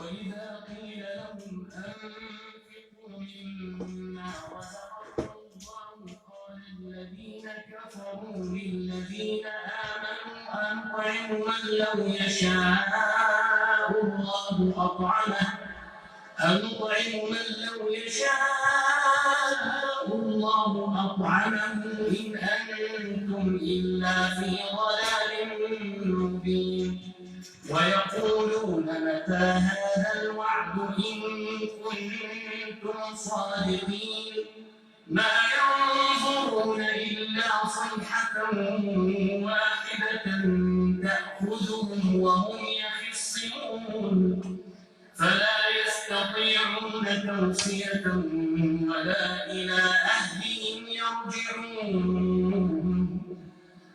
وإذا قيل لهم أنفقوا مما رزقكم الله قال الذين كفروا للذين آمنوا أنطعم من لو يشاء الله أطعمه إن أنتم إلا في ضلال مبين ويقولون متى هذا الوعد إن كنتم صادقين ما ينظرون إلا صيحة واحدة تأخذهم وهم يخصمون فلا يستطيعون توصية ولا إلى أهلهم يرجعون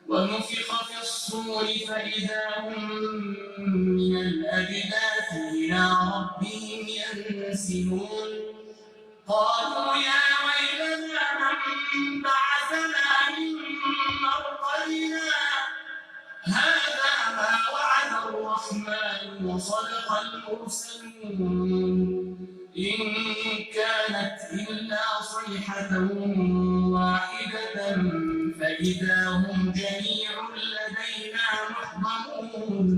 ونفخ في الصور فإذا هم من الأجداث إلى ربهم ينسلون قالوا يا ويلنا من بعثنا من مرقدنا هذا ما وعد الرحمن وصدق المرسلون إن كانت إلا صيحة واحدة فإذا هم جميع لدينا محضرون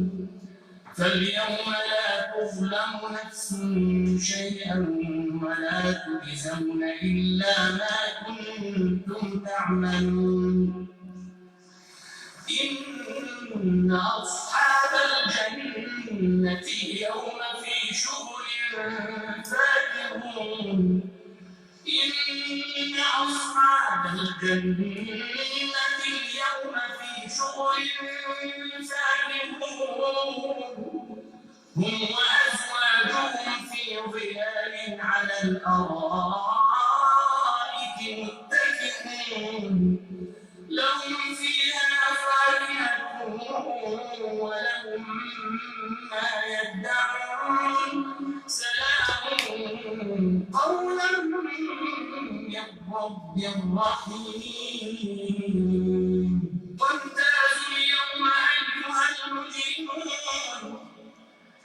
فاليوم لا تظلم نفس شيئا ولا تجزون إلا ما كنتم تعملون إن أصحاب الجنة اليوم في شغل فاكهون إن أصحاب الجنة اليوم في شغل فاكهون هم وأزواجهم في ظلال على الأرائك متكئون لهم فيها فاكهة ولهم ما يدعون سلام قولا من رب رحيم وامتازوا اليوم أيها المجرمون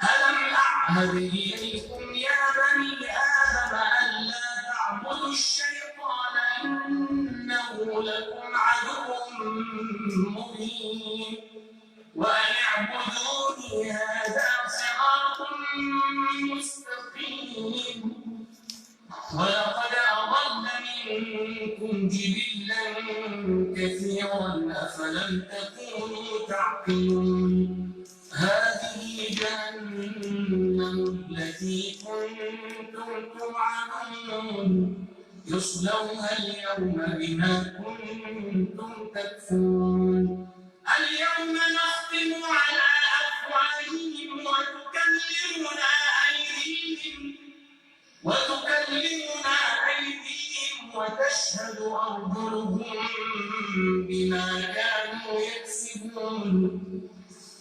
ألم أعهد إليكم يا بني آدم ألا تعبدوا الشيطان إنه لكم عدو مبين وأن اعبدوني هذا صراط مستقيم ولقد أضل منكم جبلا كثيرا أفلم تكونوا تعقلون هذه جهنم التي كنتم توعدون يصلوها اليوم بما كنتم تكفرون اليوم نختم على أفواههم وتكلمنا أيديهم وتشهد أرجلهم بما كانوا يكسبون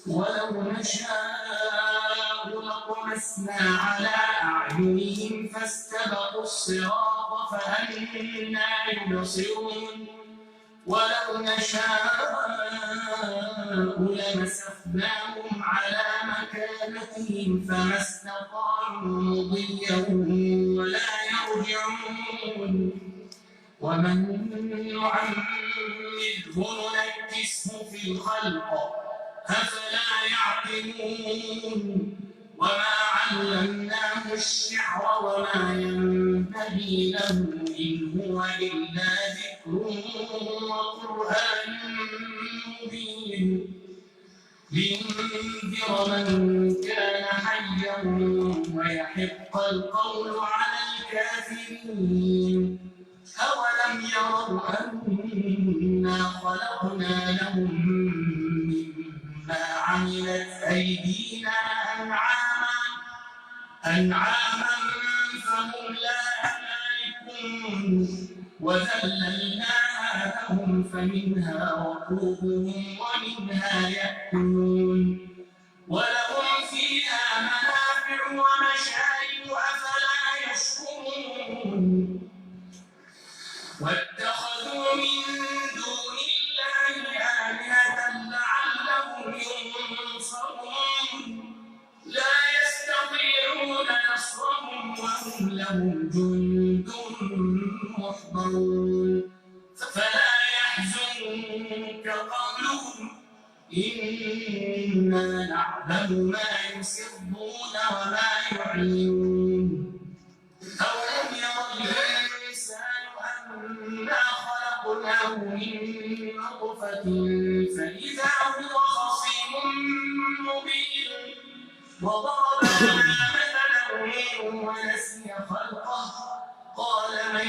ولو نشاء لطمسنا على أعينهم فاستبقوا الصراط فأنى يبصرون ولو نشاء لمسخناهم على مكانتهم فما استطاعوا مضيا ولا يرجعون ومن نعمره ننكسه في الخلق أفلا يعقلون وما علمناه الشعر وما ينبغي له إن هو إلا ذكر وقرآن مبين لينذر من كان حيا ويحق القول على الكافرين أولم يروا أنا خلقنا لهم مما عملت أيدينا أنعاما فهم لا يملكون وذللناها لهم فمنها ركوبهم ومنها يأكلون ولهم فيها منافع ومشارب أفلا يشكرون واتخذوا من دون الله آلهة لعلهم ينصرون لا يستطيعون لهم جند محضرون فلا يحزنك قولهم إنا نعلم ما يسرون وما يعلنون أولم ير الإنسان أنا خلقناه من نطفة فإذا هو خصيم مبين وضرب لنا مثلا ونسي خلقه قال من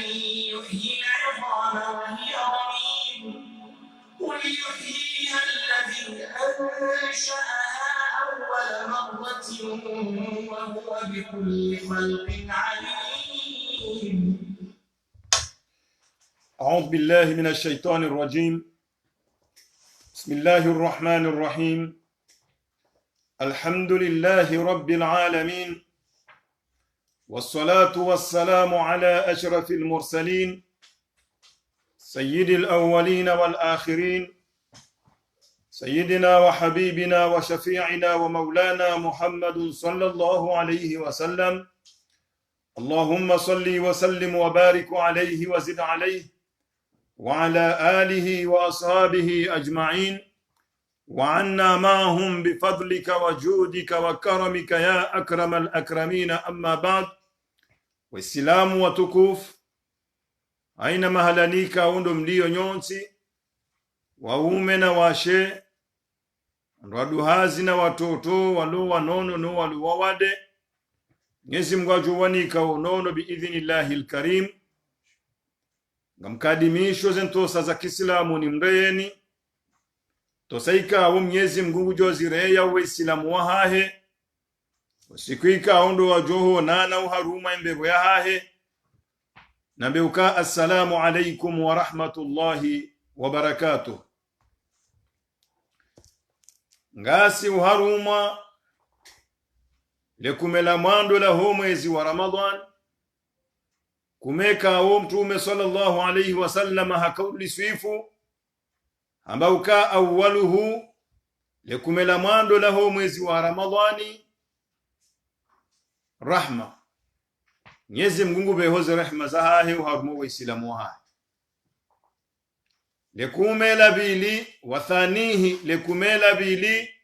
يحيي العظام وهي رميم قل يحييها الذي أنشأها أول مرة وهو بكل خلق عليم. أعوذ بالله من الشيطان الرجيم. بسم الله الرحمن الرحيم. الحمد لله رب العالمين، والصلاة والسلام على أشرف المرسلين سيد الأولين والآخرين، سيدنا وحبيبنا وشفيعنا ومولانا محمد صلى الله عليه وسلم. اللهم صل وسلم وبارك عليه وزد عليه وعلى آله وأصحابه أجمعين، وعنا معهم بفضلك وجودك وكرمك يا أكرم الأكرمين. أما بعد، والسلام وتكوف aina mahalanika undo mlio nyonsi waume na washe waduhazi na watoto walo wanono no walo wawade Mwenyezi Mungu ajuwanika unono biidhnillahi alkarim ngamkadimisho zentosa za Kiislamu ni mreyeni tosaika wa Mwenyezi Mungu jozireya uislamu wahahe usikuika undo wajoho nana uharuma imbebo yahahe nabeuka. Assalamu alaikum wa rahmatullahi wa barakatuh. Ngasi uharuma lekumela mwando la mwezi wa Ramadhan kumeka wa Mtume sallallahu alayhi wasallam hakauli swifu ambauka awwaluhu lekumela mwando la mwezi wa Ramadhani rahma. Mwenyezi Mungu behoze rehema zahahe uharumu wa Islamu wahahe. Lekumela bili wathanihi lekumela bili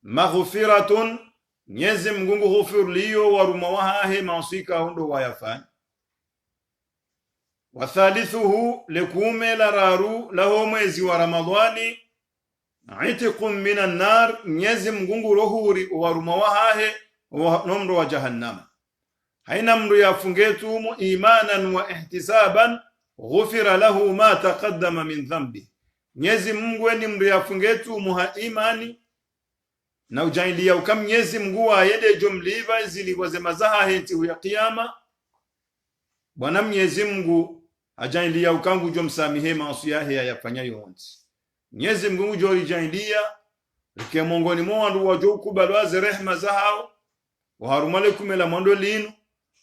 maghfiratun, Mwenyezi Mungu ghufir liyo waruma wahahe maasika hundo wayafani. Wathalithuhu lekumela raru laho mwezi wa Ramadhani itiqum minan nar, Mwenyezi Mungu rohuri waruma wahahe nomro wa jahannama. haina mru yafungetumu imanan wa ihtisaban ghufira lahu ma taqaddama min dhanbi. Mwenyezi Mungu ni mru yafungetumu ha imani na ujailia ukam Mwenyezi Mungu ayede jumliva ziliwaze mazaha henti ya kiyama. Bwana Mwenyezi Mungu ajailia ukangu jomsamihe maasi yahe yafanya yonzi. Mwenyezi Mungu jailia rike mongoni mwandu wajokubalwaze rehema zahao waharumale kumela mwando linu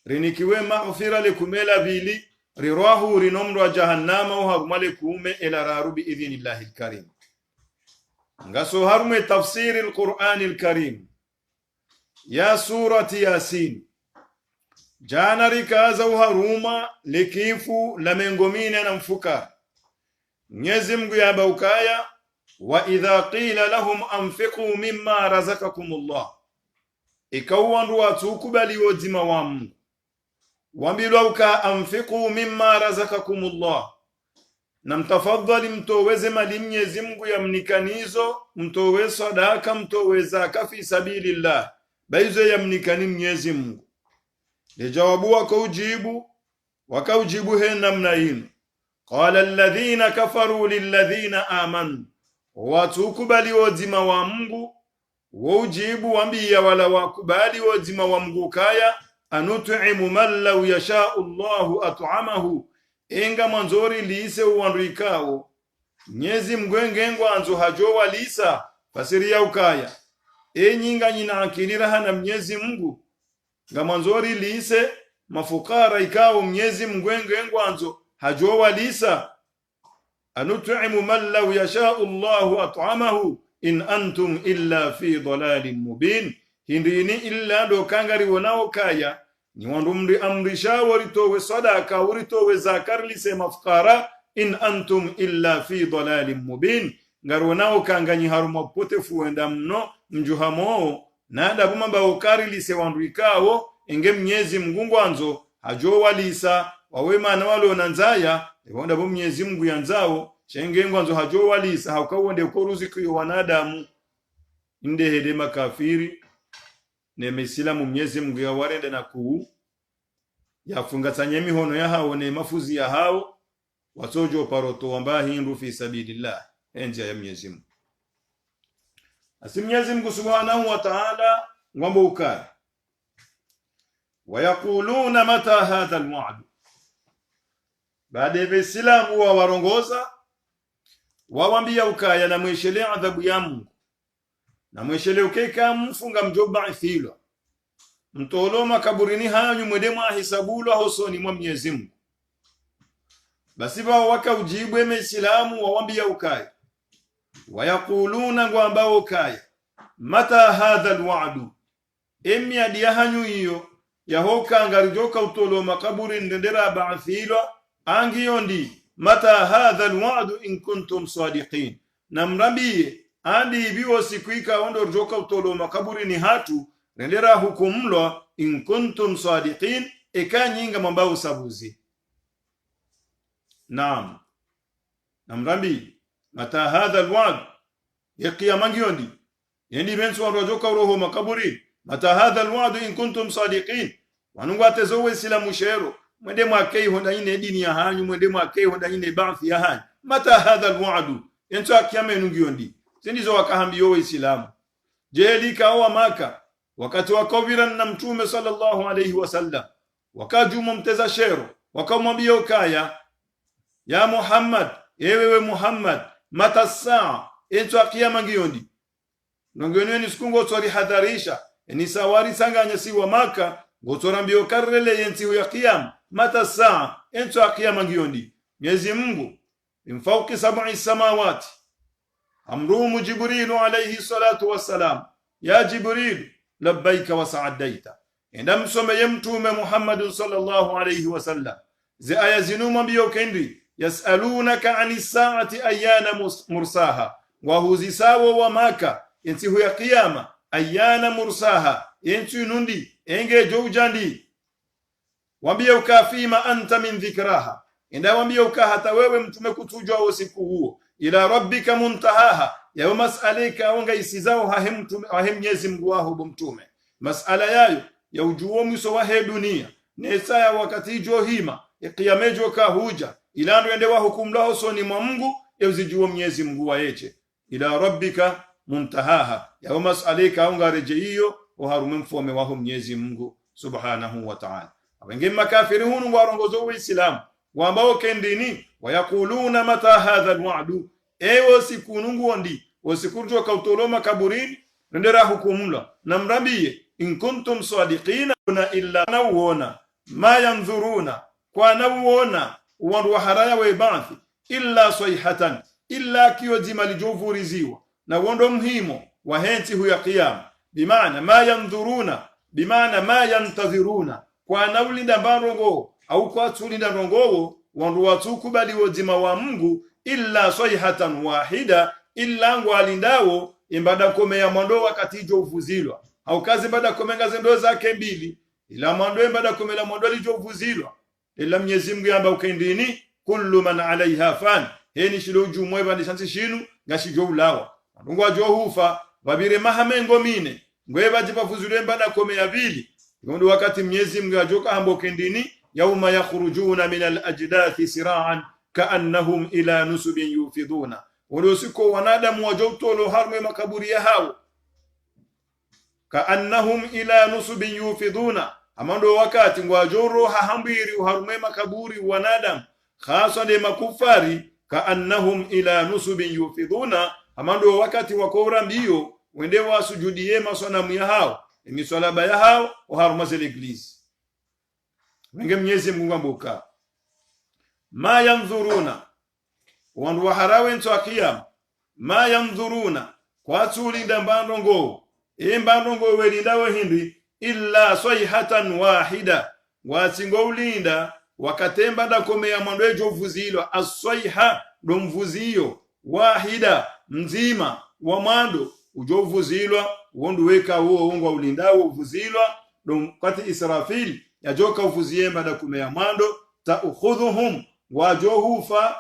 rinikiwe maghfira lekumela bili rirahu rinomro jahannama uharumale kume ila rarubi idhnillahi alkarim. Ngaso harume tafsiri alqur'ani alkarim ya surati yasin jana rikaza uharuma likifu la mengomine na mfuka. Mwenyezi Mungu yabaukaya wa idha qila lahum anfiqu mimma razaqakumullah, ikawandu watukubali wozima wa Mungu wambilwa uka anfiqu mimma razaqakumullah, na mtafadhali mtoweze mali Mwenyezi Mungu ya mnikanizo, mtowe sadaka, mtowe zaka fi sabilillah, baizo ya mnikani Mwenyezi Mungu. Lijawabu wakaujibu he namna hino, qala alladhina kafaru lilladhina amanu, watukubali wozima wa Mungu waujibu wambia wala wakubali wozima wa Mungu kaya anutu'imu man law yasha'u Allahu at'amahu, enga manzori lise uwanduikao Mwenyezi Mungu anzo hajowa lisa fasiri ya ukaya enyinga nyina akilira hana Mwenyezi Mungu nga manzori lise mafukara ikao Mwenyezi Mungu anzo hajowa lisa anutu'imu man law yasha'u Allahu at'amahu in antum illa fi dhalalin mubin. Hindini illa do kangari wonao kaya ni wandu mri amrisha waritowe sadaka waritowe zakar lisema fukara in antum illa fi dalalin mubin ngaronao kanganyi haruma potefu wenda mno mjuhamo nada buma baokari lise wandu ikawo enge mnyezi mgungu anzo hajo walisa wawema na walo nanzaya ebonda bo mnyezi mngu yanzao chenge ngwanzo hajo walisa haukawonde ukoruziki yo wanadamu inde hede makafiri ne mesilamu mnyezi mngu ya warende na kuu yafungatanye mihono ya hao ne mafuzi ya hao watojo paroto wamba hindu fi sabilillah enja ya Mwenyezi Mungu. Asi Mwenyezi Mungu Subhanahu wa Ta'ala ngombo ukaya wayakuluna mata hadha alwa'd baada ya Islamu wa warongoza wawambia ukaya na mweshele adhabu ya Mungu na mweshele ukeka mfunga mjoba ifilo mtoloma kaburini hanyu mwedemu ahisabulo hosoni mwa Mwenyezi Mungu. Basi ba wakaujibu Islamu wawambia ukaya wayakuluna ngwamba ukaya mata hadha alwa'du emiadi hanyu iyo yahoka ngarijoka utoloma kaburi ndendera ba'thilo angiyondi mata hadha alwa'du in kuntum sadiqin namrambie andi biwo sikuika ondo joka utoloma kaburi ni hatu ndendera hukumlo in kuntum sadiqin ekanyinga mambao sabuzi. Naam namrambi mata hadha alwa'd yaqiyamangiyondi yendi bensu warojoka uroho makaburi mata hadha alwa'd in kuntum sadiqin wanungu atezowe sila mushero mwende mwakei honda ine dini ya hanyu mwende mwakei honda ine ba'thi ya hanyu mata hadha alwa'd yenso akiyame nungiyondi sindizo wakahambiyo Waislamu jeli kawa Maka wakati wa kovira na mtume sallallahu alayhi wasallam wakajumu mteza shero wakamwambia ukaya ya Muhammad ewewe Muhammad mata saa yenso akiyama ngiyondi nongenweni sikungo tsori hadarisha ni sawari sanganya si wa Maka gotorambio karrele yensi ya kiyama mata saa enso akiyama ngiyondi Mwenyezi Mungu mfauki sab'i samawati amrumu Jibril alayhi salatu wassalam ya Jibril labbaika wa sa'adaita enda msome mtume Muhammad sallallahu alayhi wasallam zi aya zinuma mbio kendi yasalunaka anis saati ayana mursaha wa huzisawo wa Maka yensi ya kiyama ayana mursaha yensi nundi enge joujandi wambia ukafima anta min dhikraha enda wambia ukahata wewe mtume kutujwa usiku huo ila rabbika muntahaha ya mas'alika onga isizao hahe mtume hahe Mwenyezi Mungu wao mtume mas'ala yayo ya ujuo mwiso wa dunia nesa ya wakati johima ikiyamejo kahuja ila ndo ende wa hukumla soni mwa Mungu euzijuo Mwenyezi Mungu waeche ila rabbika muntahaha ya mas'alika onga rejeiyo uharume mfome wao Mwenyezi Mungu Subhanahu wa Ta'ala. Wengine makafiri hunu warongozo wa Islam wambao kendini wayakuluna mata hadha alwa'du ewo sikunungu ndi wasikurjo kautoloma kaburini ndera hukumla namrambie in kuntum sadiqina kuna illa nawona ma yanzuruna kwa nawona wandu haraya wa ibathi illa sayhatan illa kiyojima lijovuriziwa na wondo mhimo wa henti huya qiyam bimaana ma yanzuruna bimaana ma yantadhiruna kwa naulinda barongo au kwa tulinda rongowo wandu watukubali wojima wa Mungu illa sayhatan wahida illa ngwalindawo imbada komea mwando wakati jo uvuzilwa au kazi bada komenga zendo zake mbili ila mwando imbada komela mwando lijovuzilwa ila Mwenyezi Mungu yamba ukendini kullu man alaiha fan heni shilo jumwe bandi shansi shinu ngashi jo ulawa ndungwa jo hufa babire mahamengo mine ngweba jipafuzulwe imbada komea bili ngondo wakati Mwenyezi Mungu ajoka hambo kendini yauma yakhrujuna min al-ajdathi sira'an ka'annahum ila nusubin yufiduna ulosiko wanadamu wajotolo harme makaburi ya hao ka'annahum ila nusubin yufiduna amando wakati ngwajoro hahambiri uharume makaburi wanadamu khasa de makufari ka'annahum ila nusubin yufiduna amando wakati wakora mbio wende wasujudie masanamu ya hao misalaba ya hao uharuma zile iglesi wenge Mwenyezi Mungu ambuka ma yanzuruna wandu waharawe nto akiyama ma yanzuruna kwa tulinda mbandongo mbandongo welinda we hindi illa sayhatan wahida watsingo ulinda wakatemba da komea mwando ejo vuzilwa aswaiha do mvuziyo wahida mzima wa mwando ujo vuzilwa wondu weka huo ungwa ulindawo vuzilwa do kati Israfil yajoka uvuziemba da komea mwando ta'khudhuhum wajohufa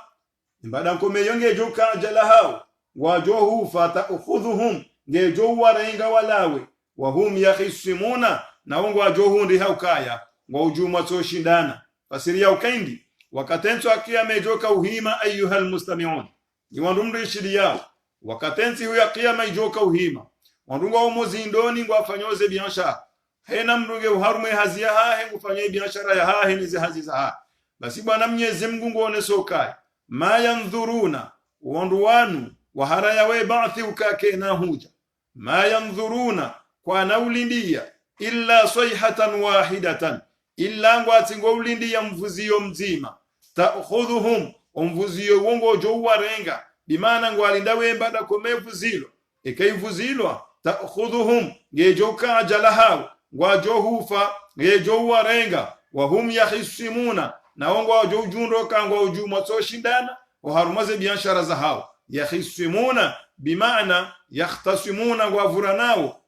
mbada komea ngejo kajala hao wajohufa ta'khudhuhum ngejo warenga walawe wahum yakhisimuna na wongo wajohundi haukaya wa ujuma toshindana fasiria ukaindi wakatenso akia mejoka uhima ayuhal mustami'un ni wandumri shiria wakatensi huya kiyama ijoka uhima wandunga umuzindoni ngwafanyoze biashara hena mruge uharume hazia hahe ngufanye biashara ya hahe nize haziza hahe basi bwana Mwenyezi Mungu ngone sokai ma yanzuruna wandu wanu waharaya we ba'thi ukake na huja ma yanzuruna kwa naulindia illa sayhatan wahidatan illa ngwatsingo ulindia mvuziyo mzima ta'khudhuhum umvuziyo wongo jo warenga bimana ngwalinda wemba da komevuzilo ekaivuzilwa ta'khudhuhum ngejo kajala hao ngwajohufa ngejo warenga wahum yahisimuna na wongo wajo ujundo kangwa ujuma toshindana uharumaze biashara za hao yahisimuna bimana yahtasimuna ngwavuranao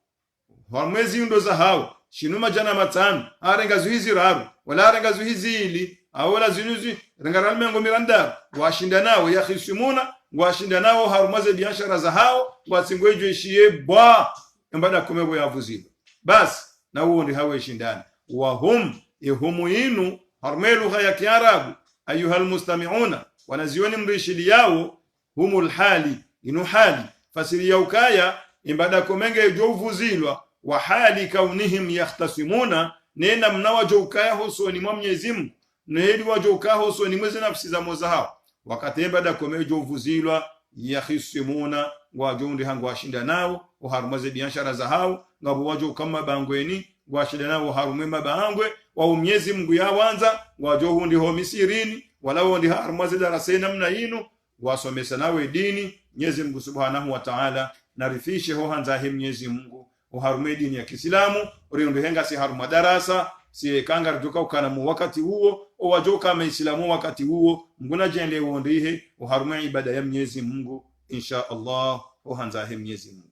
harumezi ndo za hao shinuma jana matano arenga zuhizi raru wala arenga zuhizi ili awala zinuzi rengaralme ngo miranda washindanao yahisimuna washindanao harumaze biashara za hao wasingwejo ishiye ba mbada komego yavuzilo basi na huo ndi hawe shindana wa hum ihumu inu harmelu haya kiarabu ayuhal mustami'una wanazioni mrishili yao humul hali inu hali fasiri ya ukaya imbada komenge jovuzilwa wa hali kaunihim yahtasimuna nena mnawajo ukaya hosoni mwa Mwenyezi Mungu nedi wajo ukaya hosoni mwezi nafsi za moza hao wakati imbada komenge jovuzilwa yahisimuna wajundi hangu washinda nao uharumaze biashara za hao ngabo wajo kama bangweni washinda nao harume mabangwe wa Mwenyezi Mungu ya wanza wajo hundi ho misirini wala wondi harumaze darasena mna inu wasomesa nawe dini Mwenyezi Mungu Subhanahu wa Ta'ala narifishe ho hanza he Mwenyezi Mungu uharume dini ya Kiislamu uriundu henga si haruma darasa si kanga rujuka ukana mu wakati huo o wajoka maislamu wakati huo mguna jende wondihe uharume ibada ya Mwenyezi Mungu insha Allah ho hanza he Mwenyezi Mungu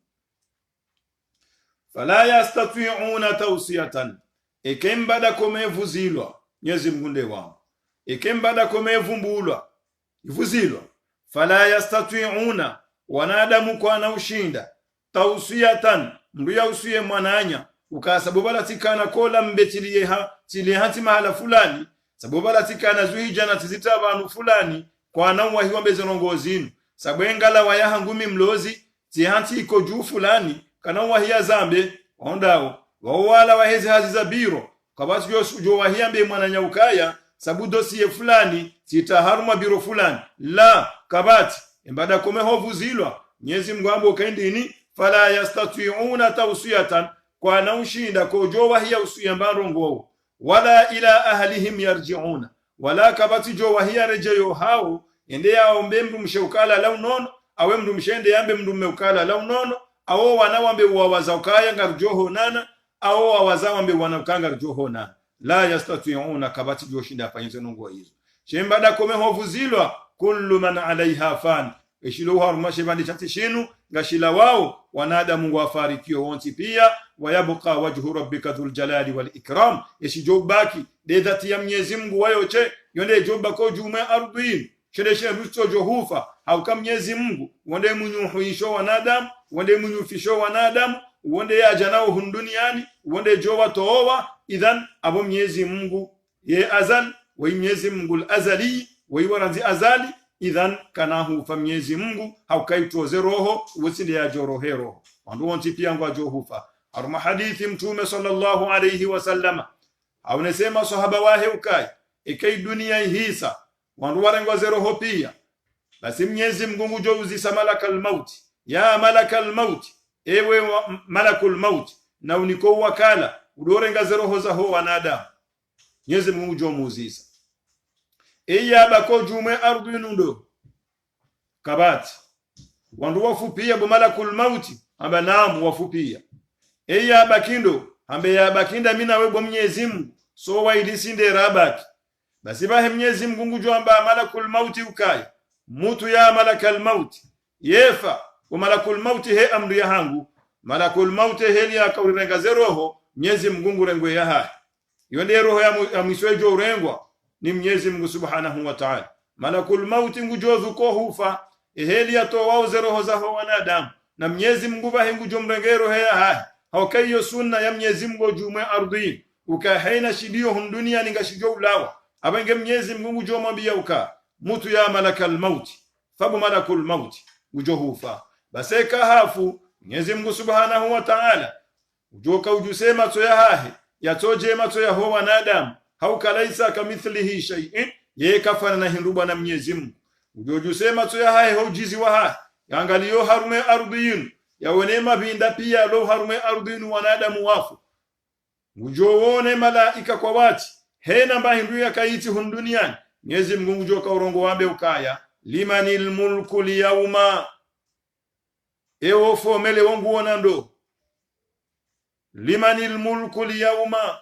fala yastati'una tawsiyatan ekembada komevuzilwa Mwenyezi Mungu nde wao ekembada komevumbulwa ivuzilwa fala yastati'una wanadamu kwa na ushinda tawsiyatan mruya usiye mwananya ukasabobala tikana kola mbetiliye ha tili hati mahala fulani sabobala tikana zuhija na tizita abantu fulani kwa na wahiwa bezonongozinu sabwengala wayaha ngumi mlozi tihanti iko juu fulani kana wahia zambe ondao wawala wahezi hazi za biro kabasi jo wahia mbe mwananya ukaya sabu dosiye fulani titaharuma biro fulani la kabati embada komevuzilwa Mwenyezi Mungu ambo kaindini fala yastati'una tawsiyatan kwa na ushinda kojo wahia usuya mbarongo wala ila ahlihim yarji'una wala kabati jo wahia rejeyo hao ende yao mbembu msheukala la unono awe mndu mshende yambe mndu meukala la unono awo wanawambe wawaza ukaya ngarjoho nana awo wawazawambe wanakanga rjoho nana la yastati'una kabati jo shinda afanyize nongo hizo shembada komevuzilwa kullu man alaiha fan eshilo haruma shebandi chatishinu ngashila wao wanadamu wafarikio wonti pia wayabqa wajhu rabbika dhul jalali wal ikram eshijobaki de dhati ya Mwenyezi Mungu wayoche yonde jobako jume ardhin shedeshe rusto johufa au kama Mwenyezi Mungu wonde munyuhisho wanadamu wonde munyufisho wanadamu wonde ya janao hunduniani wonde jowa towa idhan abo Mwenyezi Mungu ye azal wa Mwenyezi Mungu al-azali wa waranzi azali idhan kanahu fa Mwenyezi Mungu haukaitoze roho usinde ya jorohe roho wandu wonti pia ngwa johufa aruma hadithi mtume sallallahu alayhi wasallam aunasema sahaba wahe ukai ikai dunia hisa wandu warengwa roho pia basi Mwenyezi Mungu jo uzisa malakal maut ya malakal maut ewe malakul maut na uniko wakala udorenga roho za ho wanadamu Mwenyezi Mungu jo muzisa eya bako jume ardhi nundo kabati wandu wafupia bo malakul mauti aba namu wafupia eya bakindo hambe ya bakinda mina webo Mwenyezi Mungu so wailisinde rabaki basi bahe Mwenyezi Mungu ngujomba malakul mauti ukaya mutu ya malakal mauti yefa wa malakul mauti he amri ya hangu malakul mauti heli ya kaurenga zeroho Mwenyezi Mungu rengwe ya hai yonde roho ya mwiswejo urengwa ni Mwenyezi Mungu subhanahu wa ta'ala malakul mauti ngujozu ko hufa heli ya to wao zeroho za wanadamu na Mwenyezi Mungu bahe ngujomrenge roho ya hai hawakayo sunna ya Mwenyezi Mungu jume ardhi ukahaina shidio hundunia ningashijo ulawa abenge Mwenyezi Mungu jomwambia uka mutu ya malakal mauti fabu malakul mauti ujohufa baseka hafu Mwenyezi Mungu subhanahu wa ta'ala ujoka ujusema to ya hahi yatoje mato ya ho wanadamu haukalaisa kamithlihi shay'in yekafana na hinduba na Mwenyezi Mungu ujojusema to ya hahi hojizi wa hahi yangalio harume ardhiyun yawone mabinda pia lo harume ardhiyun wanadamu wafu ujowone malaika kwa wati hena mbahindu ya kaiti hunduniani Mwenyezi Mungu ujoka urongo wambe ukaya limanil mulku liyawma ewo fomele wangu wonando limanil mulku liyawma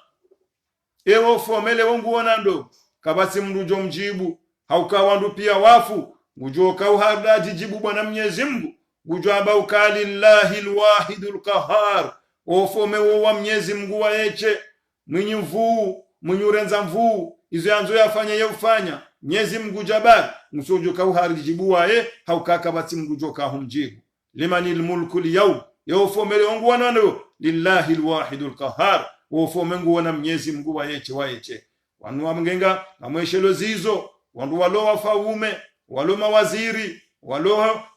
ewo fomele wangu wonando kabasi mrujo mjibu haukawandu pia wafu ujoka uhardaji jibu bwana Mwenyezi Mungu ujamba ukalillahi alwahidul qahhar ofome wa Mwenyezi Mungu waeche mwinyi mvuu mwinyurenza mvuu izo yanzo yafanya yefanya Mwenyezi Mungu jabari musojoka uharjibu wae haukaka bati Mungu joka humjibu limanil mulku liyawm yofomele wangu wanando lillahi alwahidul qahhar ofome Mungu wana Mwenyezi Mungu waeche wanu wa mgenga amweshelo zizo wandu walo wafaume walo mawaziri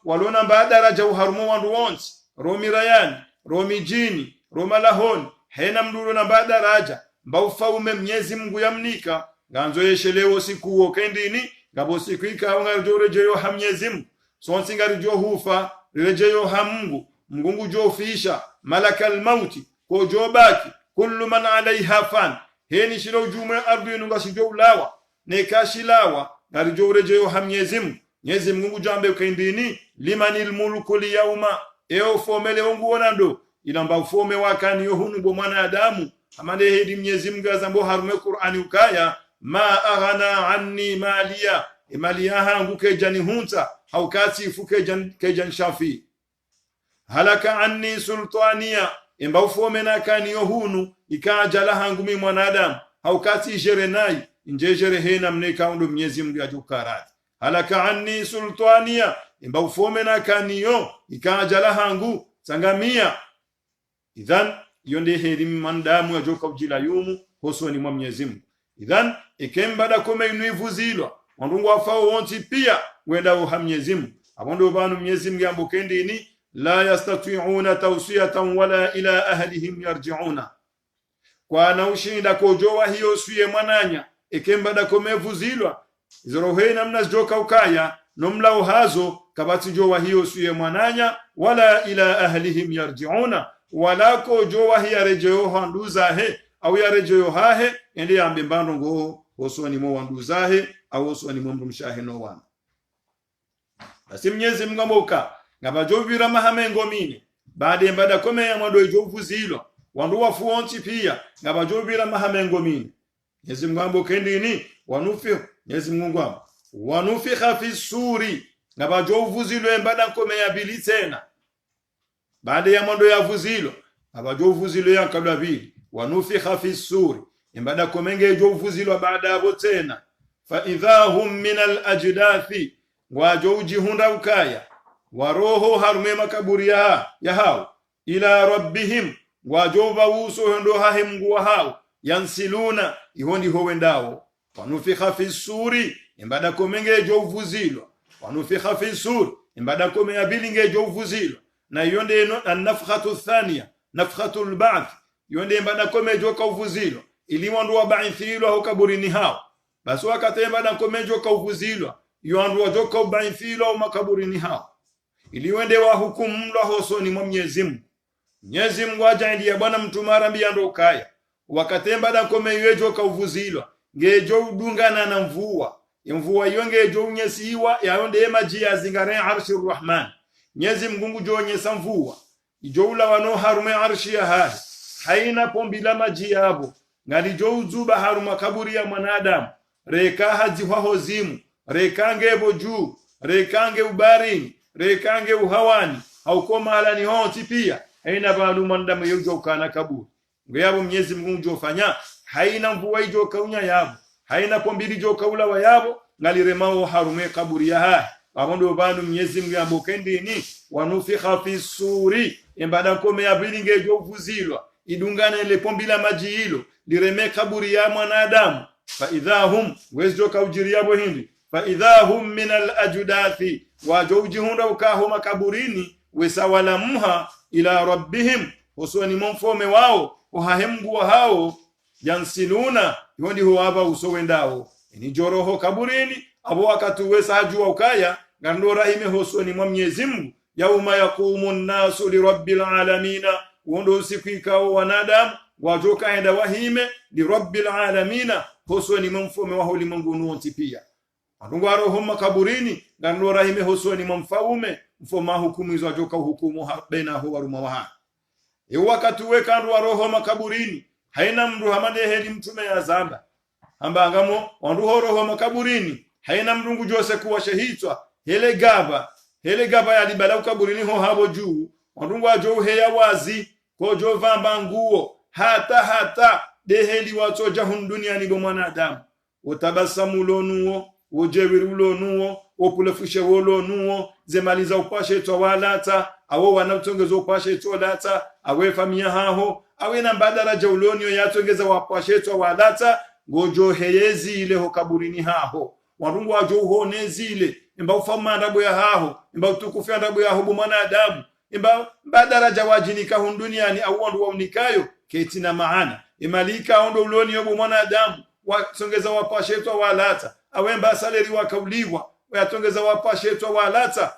walo namba daraja uharumu wandu wonsi romi rayani romi jini roma lahoni hena mduro namba daraja mbaufaume Mwenyezi Mungu yamnika ganzo yeshelewo siku okendini ngabo siku ikawa rejeyo ha Mwenyezi Mungu sonsi ngarijo hufa rejeyo ha Mungu jofisha malakal mauti ko jobaki kullu man alaiha fan heni shilo jume ardu nungashijo ulawa nekashilawa ngarijo rejeyo ha Mwenyezi Mungu Mwenyezi Mungu jambe ukendini limanil mulku liyawma eo fomele wangu wonando ilamba ufome wakani yohunu bo mwanadamu amande hedi Mwenyezi Mungu azambo harume Qur'ani ukaya ma aghana anni maliya maliya hangu kejani hunta haukati ifuke kejan shafi halaka anni sultaniya imba ufome na kani yohunu ikajala hangu mi mwanadamu haukati jerenai njejere hena mneka ndo Mwenyezi Mungu ajukarati halaka anni sultaniya imba ufome na kani yo ikajala hangu sangamia idhan yonde heri mandamu ajoka ujila yumu hosoni mwa Mwenyezi Mungu idhan ikembada kome inuivuzilwa wandungu wafao wonti pia wenda uha Mwenyezi Mungu abondo banu Mwenyezi Mungu ambokendini la yastati'una tawsiyatan wala ila ahlihim yarji'una kwa na ushinda kojowa hiyo suye mwananya ikembada kome vuzilwa izorohe namna joka ukaya nomla uhazo kabati jowa hiyo suye mwananya wala ila ahlihim yarji'una wala ko jowa hiya rejeyo handuza he au ya rejeyo hahe ende yambe mbando ngo hosoni mo wanduza he au hosoni mo mshahe no wana basi Mwenyezi Mungu amoka ngabajovira mahame ngomini baade mbada kome ya mwado ijovuzilo wandu wafuonti pia ngabajovira mahame ngomini Mwenyezi Mungu amboka ndini wanufi Mwenyezi Mungu wanufikha fi suri ngabajovuzilo mbada kome ya bili tena baada ya mwando ya vuzilo abajovuzilo ya kabla vili wanufikha fi suri mbada komenge jovuzilo baada ya tena fa idhahum min al ajdathi wajoji hunda ukaya waroho harume makaburi ya hao ila rabbihim wajova uso ndo hahe Mungu wa hao yansiluna ihondi howendao wanufikha fi suri mbada komenge jovuzilo wanufikha fi suri mbada komenge bilinge jovuzilo na yonde an-nafkhatu thaniya nafkhatu al-ba'th yonde mbada komejo ka uvuzilo ili wandu wa ba'ithilo au kaburini hao basi wakati mbada komejo ka uvuzilo yondu wajoka uba'ithilo au makaburini hao ili wende wa hukumu la hosoni mwa Mwenyezi Mungu Mwenyezi Mungu ajaindi ya bwana mtumara mbiyando kaya wakati mbada komejo ka uvuzilo ngejo udungana na mvua yongejo unyesiwa yonde maji ya zingare arshir rahman Mwenyezi Mungu jonyesa mvua ijoula wano harume arshi ya hahi haina pombila maji yabo ngalijo uzuba haru makaburi ya mwanadamu reka haji hozimu rekange boju rekange ubarini rekange uhawani haukoma halani hoti pia haina balu mandamu yujo kana kaburi ngeyabo Mwenyezi Mungu jofanya haina mvua ijo kaunya yabo haina pombili jo kaula wa yabo ngaliremao harume kaburi ya haya amondo bandu Mwenyezi Mungu ambokendini wanufikha fi suri embada kome ya bilinge jo vuzilwa idungana ile pombila maji hilo lireme kaburi ya mwanadamu fa idhahum wezo kaujiri yabo hindi fa idhahum min al ajdathi wajujihunda ukaho makaburini wesawala muha ila rabbihim usoni mfome wao uhahemgu hao yansiluna yondi huaba usowendao ni joroho kaburini abo wakatuwesa hajua ukaya ngandora hime hosoni mwa Mwenyezi Mungu yauma yaqumun nasu li rabbil alamin wondo siku ikao wanadamu wajoka enda wahime li rabbil alamin hosoni mfome wa ulimwengu nonti pia andungwaro homa kaburini ngandora hime hosoni mfaume mfoma hukumu hizo wajoka hukumu baina huwa rumawaha wakati wekandwa roho makaburini haina mndu hamadeheli mtume ya zamba ambangamo wandu roho makaburini haina mndungu jose kuwa shehitwa hele gaba ya libala ukaburini ho habo juu wandu wajo heya wazi kojo vamba nguo hata deheli watoja duniani bo mwanadamu utabasamu lonuo ujewiru lonuo opulefushe wolonuo zemaliza upashe to walata awo wanatongeza upashe to lata awe famia haho awe na mbadala jaulonio yatongeza wapashe to walata gojo heyezi ile ho kaburini haho warungu wajo honezi ile imba ufama ndabo ya haho imba utukufu ndabo ya hobo mwanadamu imba mbadala jawajinika duniani au wandu waunikayo ketina maana imalika ondo ulonio bo mwanadamu watongeza wapashe to walata awemba saleri wakauliwa yatongeza wapashetwa walata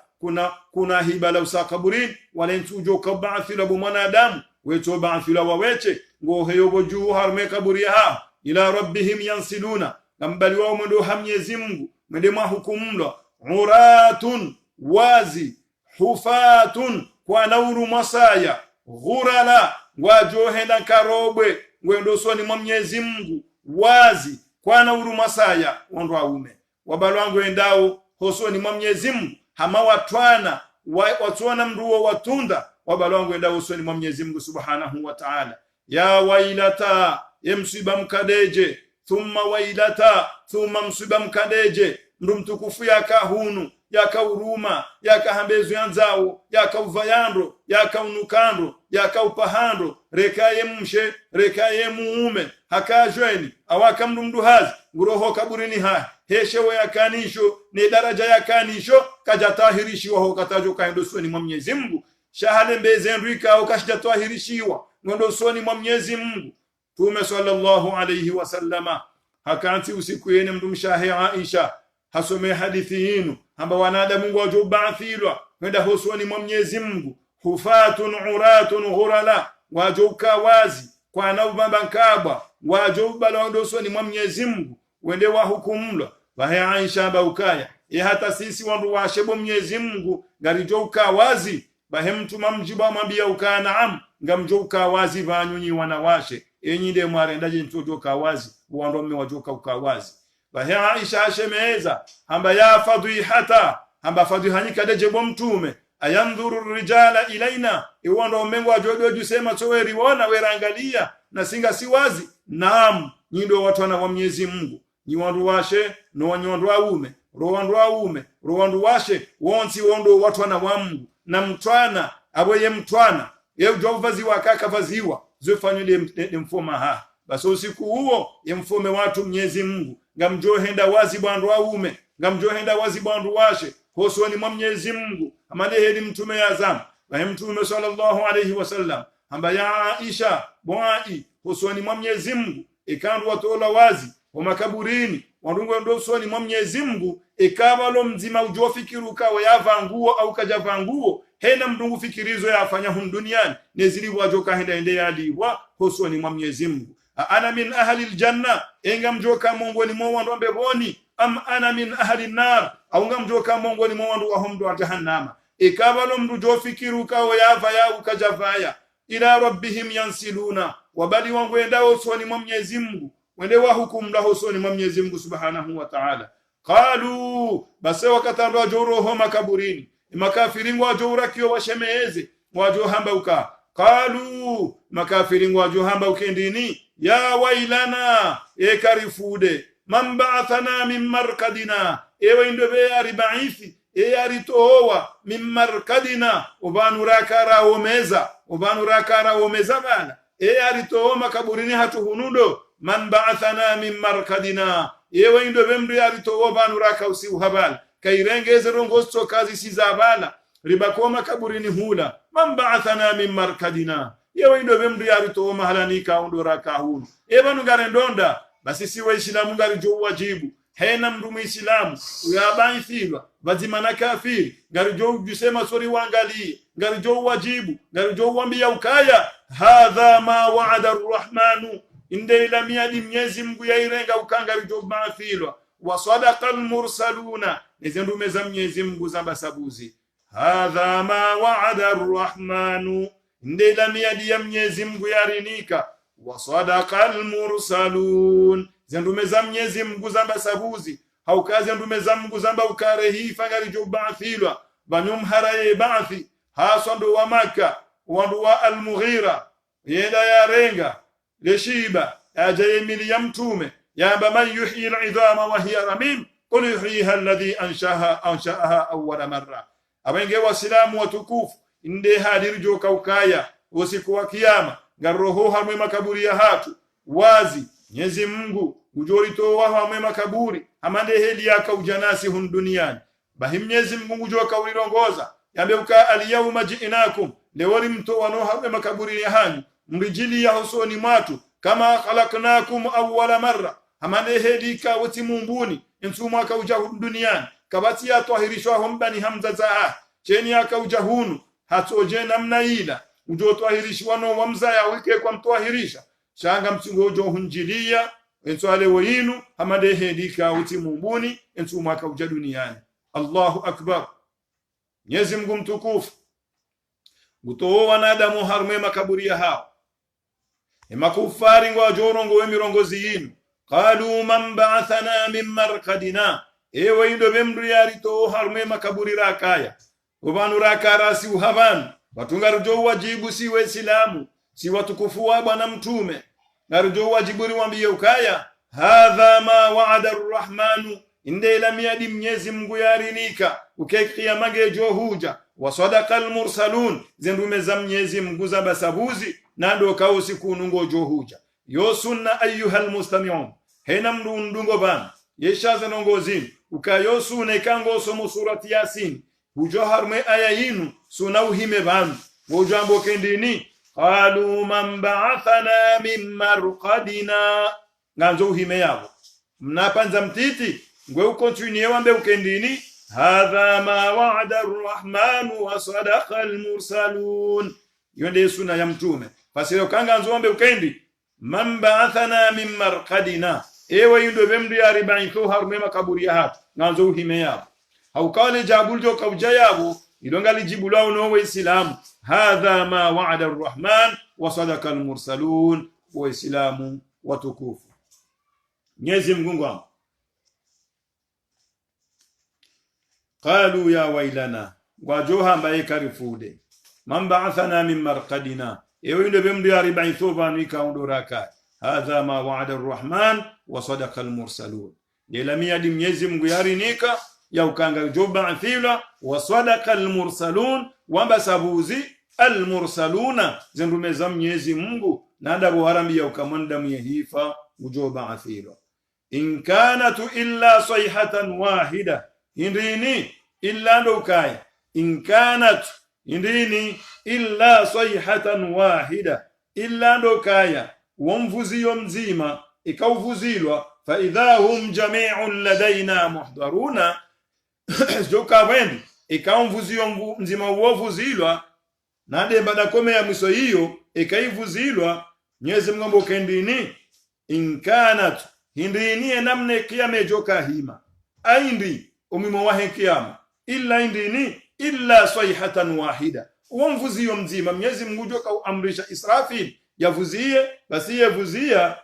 kuna hibala usakaburini walentujo kabaathila bu mwanadamu weto baathila waweche ngoheyobo juu harme kaburi ha ila rabbihim yansiluna ngambali wao mwendo Mwenyezi Mungu mwende mwa hukumlo uratun wazi hufatun kwa nauru masaya ghurala wajohenda karobwe mwendo soni mwa Mwenyezi Mungu wazi kwa nauru masaya wando aume wabalwangu endao hosoni mwa Mwenyezi Mungu hama watwana watwana mruo watunda wabalwangu endao hosoni mwa Mwenyezi Mungu subhanahu wa ta'ala ya wailata msiba mkadeje thumma wailata thumma msiba mkadeje mndu mtukufu yakahunu yakauruma yakahambezu yanzao yakauvayando yakaunukando yakaupahando rekaye mshe rekaye muume hakajweni awaka mndu hazi nguroho kaburini ha heshewe yakanisho ni daraja yakanisho kajatahirishiwa ho katajo kaendo soni mwa Mwenyezi Mungu shahale mbezenrika ukashjatahirishiwa ngondo soni mwa Mwenyezi Mungu Tume sallallahu alayhi wasallama hakanti usiku yene mndu mshahe Aisha hasome hadithi hinu hamba wanada Mungu wajobaathilwa kwenda hosoni mwa Mwenyezi Mungu hufatun uratun ghurala wajoka wazi kwa naubamba nkabwa wajobala wandosoni mwa Mwenyezi Mungu wende wa hukumlo bahe Aisha baukaya hata sisi wandu washebo Mwenyezi Mungu ngarijoka wazi bahe mtu mamjiba mabia ukana naam ngamjoka wazi banyunyi wanawashe enyinde mwarendaje ntojoka wazi wandu mme wajoka ukawazi bahe Aisha ashemeza hamba ya fadhihata hamba fadhihanyika deje bo mtume ayandhuru rijala ilaina iwando mengo ajodo jusema toweri wona werangalia na singa si wazi naam nyindo watu wana wa Mwenyezi Mungu ni wandu washe no wanyondo aume rowandu washe wonsi wondo watu wana wa Mungu na mtwana aboye mtwana yeu jovazi wakaka vaziwa zofanywe mfoma ha basi usiku huo yemfome watu Mwenyezi Mungu ngamjohenda wazi bandu aume ngamjohenda wazi bandu washe hosoni mwa Mwenyezi Mungu amadeheli mtume yazam bahe mtume sallallahu alayhi wasallam amba ya Aisha bwai hosoni mwa Mwenyezi Mungu ikandu watola wazi wa makaburini wandungu ndo hosoni mwa Mwenyezi Mungu ikabalo mzima ujofikiru kawe yavanguo au kajavanguo hena mdungu fikirizo yafanya duniani nezili wajoka henda ende yaliwa hosoni mwa Mwenyezi Mungu ana min ahli aljanna enga mjoka Mungu ni mwa wandu mbeboni am ana min ahli nar au ngamjoka Mungu ni mwa wandu wa jahannama ikabalo mdu jofikiru kawe yava ya ukajavaya ila rabbihim yansiluna wabali wangwenda usoni mwa Mwenyezi Mungu wende wa hukumu la usoni mwa Mwenyezi Mungu subhanahu wa ta'ala. Qalu base wakatandwa wajoho makaburini makafirin wajora kio washemeze wajohamba uka. Qalu makafirin wajohamba ukendini ya wailana ekarifude man ba'athana min markadina ewe ndobe aribaithi aritowa min markadina ubanurakara omeza bana aritowa makaburini hatuhunudo man ba'athana min markadina ewe ndobe mri aritowa banuraka usiu habal kairengeze rongosto kazi sizabala ribakoma kaburini hula man ba'athana min markadina ewe ndobe mri aritowa mahalanika undoraka hunu ebanu garendonda basi si waislamu ngari jo wajibu hena mndu Islamu uyabaithilwa bazimana kafiri ngari jo jusema sori wangali ngari jo wajibu ngari jo wambia ukaya hadha ma wa'ada arrahmanu inde ila miadi Mwenyezi Mungu yairenga ukanga jo baithilwa wa sadaqa almursaluna nizendume za Mwenyezi Mungu zamba sabuzi. Hadha ma wa'ada arrahmanu inde ila miadi ya Mwenyezi Mungu yarinika wa sadaqa almursalun zendume za Mwenyezi Mungu zamba sabuzi haukazi ndume za Mungu zamba ukarehi fangari jo ba'thilwa banyum haraye ba'thi hasando wa Makka wandu wa al-Mughira yenda yarenga leshiba ajaye mili ya mtume yamba man yuhyi al-idhama wa hiya ramim qul yuhyiha alladhi ansha'aha awwala marra. Abenge wasilamu watukufu inde hadirjo kaukaya usiku wa kiyama ngaroho hamwe makaburi ya hatu wazi Mwenyezi Mungu ujorito wa hamwe makaburi amande heli yaka ujanasi hun duniani bahi Mwenyezi Mungu ujo kaulirongoza yambe uka aliyawma ji'nakum lewori mto wano hamwe makaburi ya hanyu mrijili ya husoni mwatu kama khalaqnakum awwala marra amande heli ka wati mumbuni insuma aka uja duniani kabati ya twahirishwa hombani hamza za cheni aka uja hunu hatoje namna ila ujo twahirishwa no wamza ya wike kwa mtwahirisha shanga msingojo hunjilia enswale wayinu hamade hedika uti mumbuni ensuma aka uja duniani. Allahu akbar. Mwenyezi Mungu mtukufu gutowa wanadamu harme makaburi ya hao makufari ngwa jorongo we mirongozi yinu. Qalu man ba'athana min marqadina ewe indo bemru yarito harme makaburi rakaya ubanu rakara si uhaban watungarujo wajibu si waislamu si watukufu wa bwana mtume ngarujo wajiburi wambie ukaya hadha ma wa'ada arrahmanu inde ila miadi Mwenyezi Mungu yarinika ukekia magejo huja wa sadaqa almursalun zendume za Mwenyezi Mungu za basabuzi nando kausi kunungo jo huja yo sunna ayyuhal mustami'un hena mndungo bana yeshaza nongozini ukayo sunne kango somo surati yasin ujo harme aya yinu suna uhime bana wojambo kendini. Qalu man ba'athana min marqadina nganzo uhime yabo mnapanza mtiti ngwe ukontinue wambe ukendini. Hadha ma wa'ada arrahman wa sadaqa almursalun yonde sunna ya mtume fasiro kanga nzo wambe ukendi man ba'athana min marqadina ewe yundo bemdu ya ribaitho harume makaburi ya hatu nganzo uhime yabo haukale jabuljo kauja yabo idongali jibu lao no waislamu. Hadha ma wa'ada arrahman wa sadaqa almursalun waislamu watukufu. Mwenyezi Mungu wangu qalu ya wailana wajoha ambaye karifude man ba'athana min marqadina ewe ndo bemdu ya ribaitho banika undoraka. Hadha ma wa'ada arrahman wa sadaqa almursalun ila miadi Mwenyezi Mungu yarinika ya ukanga joba athila wa sadaqa almursalun wamba sabuzi almursaluna zendume za Mwenyezi Mungu nada buharami ya ukamanda myehifa ujoba athila. In kanatu illa sayhatan wahida indini illa ndokai in kanat indini illa sayhatan wahida illa ndokaya wamvuziyo mzima ikauvuzilwa fa idahum jami'un ladaina muhdaruna joka wendi ikaumvuziyo mzima uovuzilwa nade baada kome ya mwiso hiyo ikaivuzilwa. Mwenyezi Mungu kendini in kanat hindini namne kiyame joka hima aindi umimo wahe kiyama illa indini illa sayhatan wahida uwo mvuzio mzima Mwenyezi Mungu joka amrisha Israfil yavuzie, basi yavuzia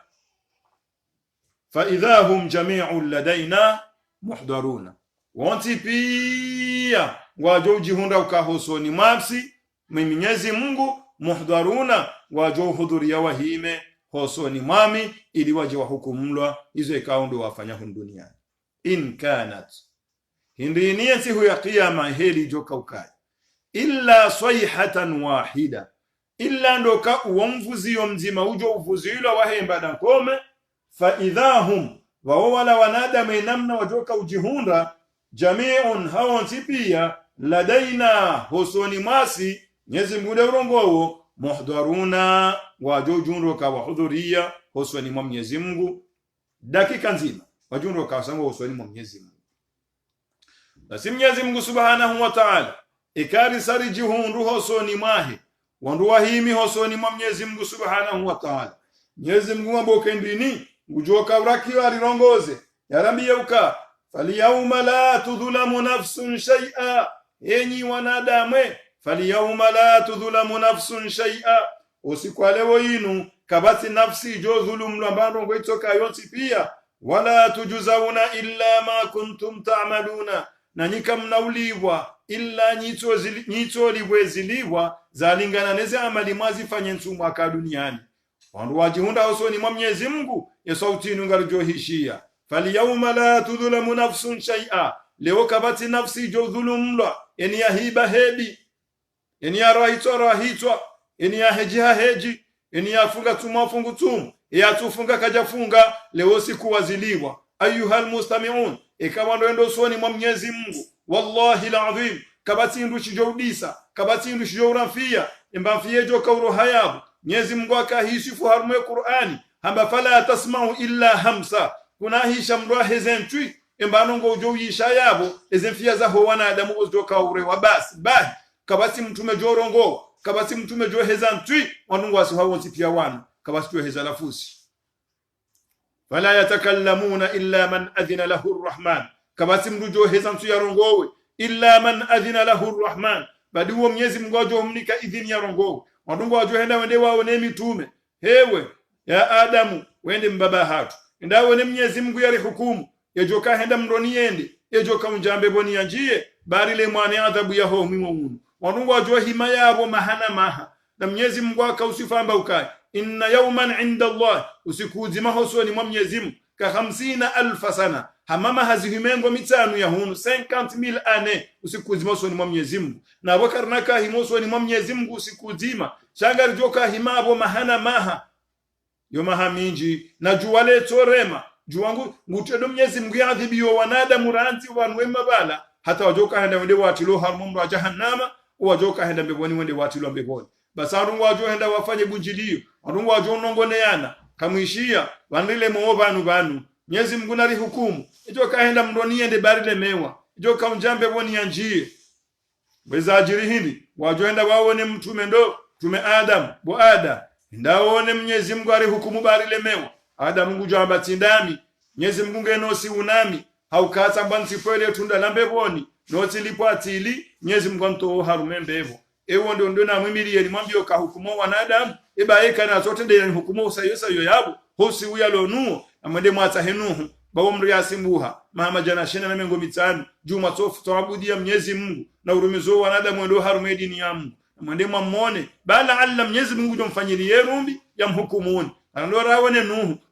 fa idhahum jami'un ladaina muhdaruna, wonti pia wajo jihunda ukahosoni mwapsi Mwenyezi Mungu, muhdaruna wajo hudhuria wahime hosoni mwami ili waje wahukumulwa izo ikaundo wafanya duniani. In kanat hindiniye siku ya kiyama heli joka ukai illa sayhatan wahida, illa ndoka uomvuzio mzima ujo uvuzilo wahemba dankome fa idhahum wawala wanadamu namna wajoka ujihunda jami'un hawonti pia ladaina hosoni mwasi Mwenyezi Mungu urongowo muhdaruna wajojunroka wahudhuria hosoni mwa Mwenyezi Mungu dakika nzima wajunroka wasango hosoni mwa Mwenyezi Mungu. Basi Mwenyezi Mungu Subhanahu wa Ta'ala ikari sari jihundu hosoni mwahe wandu wahimi hosoni mwa Mwenyezi Mungu Subhanahu wa Ta'ala. Mwenyezi Mungu amboke ndini ujoka uraki walirongoze yarambiye uka faliyawma la tudhulamu nafsun shay'a, enyi wanadamwe faliyawma la tudhulamu nafsun shay'a, usikwalewo inu kabati nafsi jo dhulum lambando ngoitoka yonsi pia wala tujuzawuna illa ma kuntum ta'maluna, na nyika mnauliwa illa nyito libweziliwa zalingana neze amali mwazifanye nsumu aka duniani. Wandu wajihunda hosoni mwa Mwenyezi Mungu yesautinu ngalijohishia faliyawma la tudhulamu nafsun shay'a, leo kabati nafsi jo dhulumla eni ya hiba hebi, eni ya rahitwa, eni ya hejiha heji, eni ya funga tumafungu tumu, ya tufunga kajafunga, leo siku waziliwa. Ayuhal mustami'un, ikawa ndo soni mwa Mwenyezi Mungu wallahi alazim kabati ndushi jo udisa, kabati ndushi jo urafia imbafie jo kauro hayabu. Mwenyezi Mungu akahisifu harumu Qur'ani hamba fala tasma'u illa hamsa, kuna hisha mroa hezentwi imbanongo ujo yisha yabo ezenfia za ho wanadamu uzoka ure wabasi bahi kabasi mtume jorongo kabasi mtume jo hezantwi wanungu wasihawo pia wana kabasi jo heza lafusi. Fala yatakallamuna illa man adhina lahu arrahman, kabasi mdujo hezantwi yarongowe illa man adhina lahu arrahman, badiwo Mwenyezi Mungu ajo mnika idhini yarongowe wanungu wajo henda wende wao ne mitume hewe ya Adamu wende mbaba hatu ndawo ne Mwenyezi Mungu yari hukumu yejoka henda mroni yende yejoka unjambe boni yanjie bari le mwane adhabu ya ho mimo munu wanungu wajo hima yabo mahana maha, na Mwenyezi Mungu akausifamba ukai inna yawman inda Allah, usikuzima hosoni mwa Mwenyezi Mungu ka 50,000 sana hamama hazihimengo mitanu ya hunu 50,000 ane usikuzima hosoni mwa Mwenyezi Mungu, na wakarnaka himosoni mwa Mwenyezi Mungu usikuzima shangari joka himabo mahana maha yo maha minji na juwale torema juwangu ngutedo Mwenyezi Mungu yadhibiyo wanadamu ranti wanwema bala hata wajoka henda wende watilo harumum wa jahannama wajoka henda mbeboni wende watilo mbeboni. Basarungu wajo henda wafanye bunjilio warungu wajo nongoneana kamwishia wanrile muovanu banu Mwenyezi Mungu nari hukumu ijoka henda mroni yende barile mewa ijoka unjambe boni yanjie weza ajiri hindi wajo henda wawone mtume ndo tume Adam boada ndawone Mwenyezi Mungu ari hukumu barile mewa Adam Mungu jamba tindami Mwenyezi Mungu ngenosi unami haukata bansi fele tunda lambeboni noti lipo atili Mwenyezi Mungu nto harumembevo ewo ndo na mwimili yeli mwambio ka hukumu wanadamu eba eka na zote nde hukumu usayo yabo hosi uyalo nuo amende mwata henuhu bawo mri asimbuha mama jana shena na mengo mitano juma tofu tuabudia Mwenyezi Mungu na urumizo wanadamu ndo harumedi ni yamu amende mwamone bala alla Mwenyezi Mungu jomfanyilie rumbi ya mhukumuni ando rawone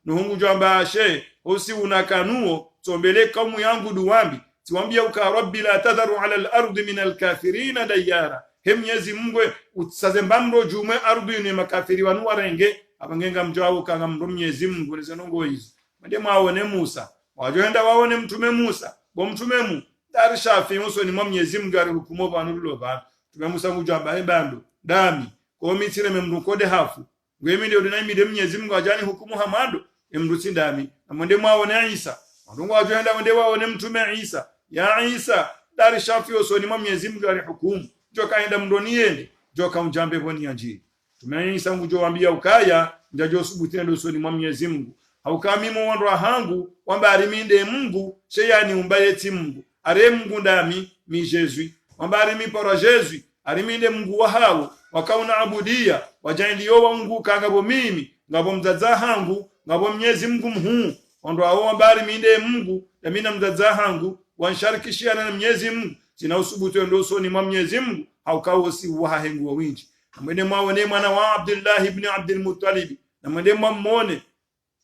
nuhu jamba she hosi unakanuo tombele kaumu yangu duwambi tiwambia uka rabbi la tadharu ala al-ardi min al-kafirin dayara. Mwenyezi Mungu utsazembamro jume ardu ni makafiri wanu warenge abangenga mjao kanga mro Mwenyezi Mungu nezanongo hizo mende maone Musa wajoenda waone mtume Musa bo mtume mu dari shafi muso ni Mwenyezi Mungu ari hukumo banu lo ba tume Musa ngujamba hebando dami ko mitire memrukode hafu ngwemi ndio dinami de Mwenyezi Mungu ajani hukumu hamado emruti dami amende maone Isa wanungu wajoenda wende waone mtume Isa ya Isa dari shafi uso ni Mwenyezi Mungu ari hukumu joka enda mndoni yende joka unjambe boni yanjiri tumeisa ngujo wambia ukaya njajo subutine dosoni mwa Mwenyezi Mungu haukamimo wandwa hangu wamba ariminde Mungu sheyani umbayeti Mungu are Mungu ndami mi Jesu wamba arimi para Jesu ariminde Mungu wa hao wakauna abudia wajaindio wa Mungu kangabo mimi ngabo mzaza hangu ngabo Mwenyezi Mungu mhu ondo hao ambari minde Mungu na mina mzaza hangu wansharikishiana na Mwenyezi Mungu sina usubutu ndo soni mwa Mwenyezi Mungu haukawo si wa hengu wa winji mwende mwone mwana wa Abdullah ibn Abdul Muttalib na mwende mwone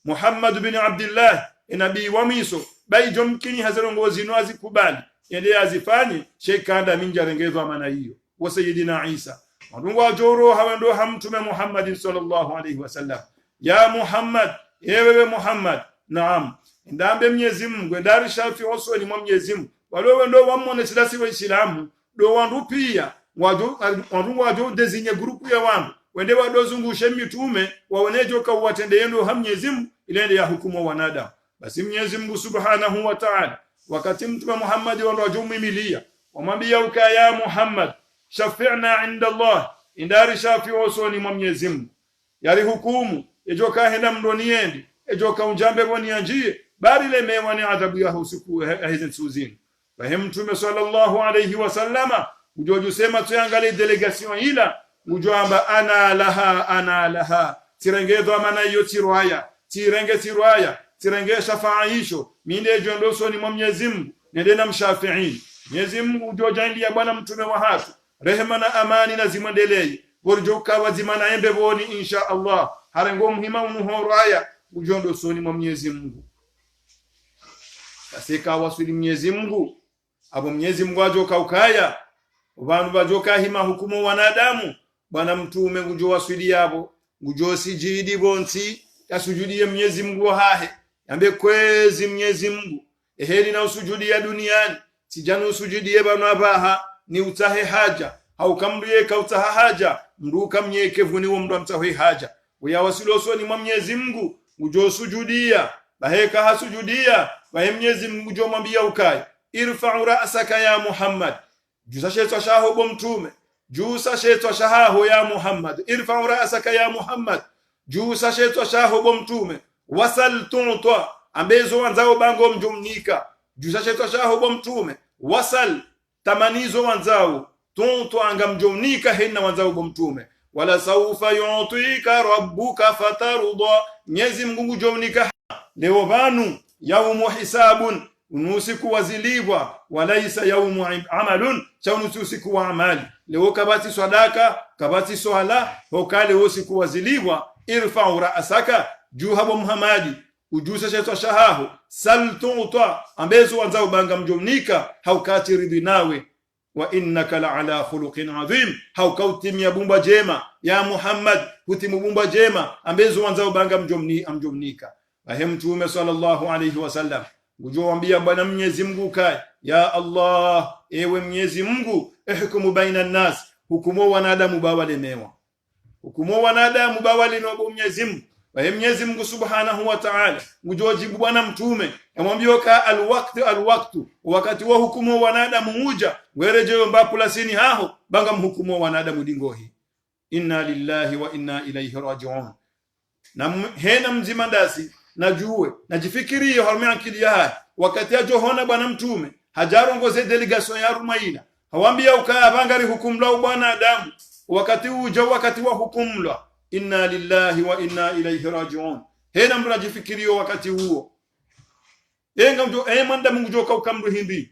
Muhammad ibn Abdullah nabii wa miso bai jomkini hazarongozi no azikubali yende azifanye shekanda minjarengezwa amana hiyo wa Sayyidina Isa Mungu ajoro hawendo hamtume Muhammad sallallahu alaihi wasallam ya Muhammad ewewe Muhammad naam ndambe Mwenyezi Mungu ndari shafi oso ni Mwenyezi Mungu walowe ndo wamone silasi wa Islamu do wandu pia waju dezinye grupu ya wandu wende wadozungushe mitume waonejo ka watende yendo Mwenyezi Mungu ilende ya hukumu wanadamu basi Mwenyezi Mungu subhanahu wa ta'ala wakati mtume Muhammad wajumimilia wamwambia ukaya Muhammad shafi'na inda Allah indari shafi osoni Mwenyezi Mungu yali hukumu ejoka henda mdoniende ejoka unjambe boni anjie bari le mewani adhabu ya usiku hizo suzini fahimu mtume sallallahu alayhi wasallama ujoju sema tuangalie delegation ila ujoamba ana laha tirengezo amana hiyo tiraya tirenge shafaisho minde jondoso ni Mwenyezi Mungu nende na mshafiin Mwenyezi Mungu ujojaindi ya bwana mtume wa hatu rehema na amani na zimandelee borjoka wazimana embe boni insha Allah harengo muhima unuhoraya ujondoso ni Mwenyezi Mungu kasika wasuli Mwenyezi Mungu abo Mwenyezi Mungu ajoka ukaya abantu bajoka hima hukumu wanadamu bwana mtume ujo wasuli yabo ujo sijidi bonsi yasujudie Mwenyezi Mungu hahe yambe kwezi Mwenyezi Mungu eheli na usujudi ya duniani sijanu usujudie bana abaha ni utahe haja au kamriye ka utaha haja mruka mnyekevu ni mndu amtahe haja uyawasiloso ni Mwenyezi Mungu ujo sujudia baheka hasujudia bahe Mwenyezi Mungu ujo mwambia ukai irfa'u ra'saka ya Muhammad jusa shetwa shaho mtume jusa shetwa shaho ya Muhammad irfa'u ra'saka ya Muhammad jusa shetwa shaho mtume wasal tuntwa ambezo wanzao bango mjumnika jusa shetwa shaho mtume wasal tamanizo wanzao tuntwa anga mjumnika hena wanzao mtume wala saufa yu'tika rabbuka fatarda Mwenyezi Mungu jumnika leo banu yaumu hisabun unusiku wazilibwa walaisa yaumu amalun chaunusiku wa amali leo kabati sadaka kabati swala hokale usiku wazilibwa irfa'u ra'saka juhabo Muhammadi ujusa shetwa shahahu saltuta ambezo wanzao banga mjumnika haukati ridhi nawe wa innaka la ala khuluqin adhim haukautimia bumba jema ya Muhammad hutimu bumba jema ambezo wanzao banga mjumnika ahe mtume sallallahu alayhi wasallam ujoambia bwana Mwenyezi Mungu kai ya Allah ewe Mwenyezi Mungu ihkumu baina nas hukumu wanadamu bawalemewa hukumu wanadamu bawalenobo Mwenyezi Mungu wa Mwenyezi Mungu subhanahu wa ta'ala ujojibu bwana mtume amwambia ka alwaqtu wakati wa hukumu wanadamu uja wereje mbapo lasini haho banga mhukumu wanadamu dingohi inna lillahi wa inna ilayhi raji'un na hena mzima ndasi najue najifikirie harumia akili ya wakati ajohona bwana mtume hajarongoze delegation ya Rumaila hawambia ukaya bangari hukumla bwana Adamu wakati uja wakati wa hukumla inna lillahi wa inna ilayhi raji'un hena mnajifikirio wakati huo enga mjo manda Mungu joka ukamru hindi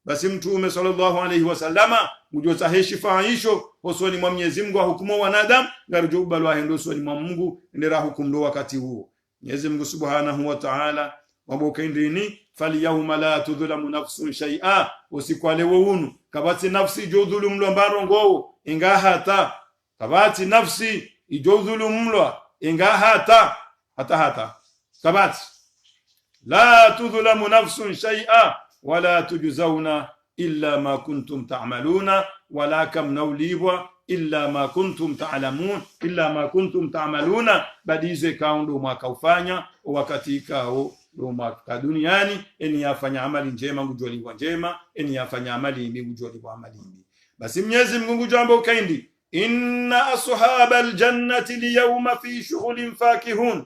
basi mtume sallallahu alayhi wasallama mjoza heshifa hisho hosoni mwa Mwenyezi Mungu hukumu wanadamu ngarujo balwa hendo soni mwa Mungu ndera hukumlo wakati huo Mwenyezi Mungu subhanahu wa ta'ala wabokendini fali yawma la tudhlamu nafsun shay'a usikwale wonu kabati nafsi jodhulumlo mbarongo inga hata kabati nafsi ijodhulumlo inga hata kabati la tudhlamu nafsun shay'a wala tujzauna illa ma kuntum ta'maluna wala kam nawlibwa illa ma kuntum ta'lamun illa ma kuntum ta'maluna badize kaundo mwaka ufanya wakati kao mwaka duniani eni yafanya amali njema ngujoliwa njema eni yafanya amali mbi ngujoliwa amali mbi basi Mwenyezi Mungu jambo kaindi inna ashabal jannati liyawma fi shughulin fakihun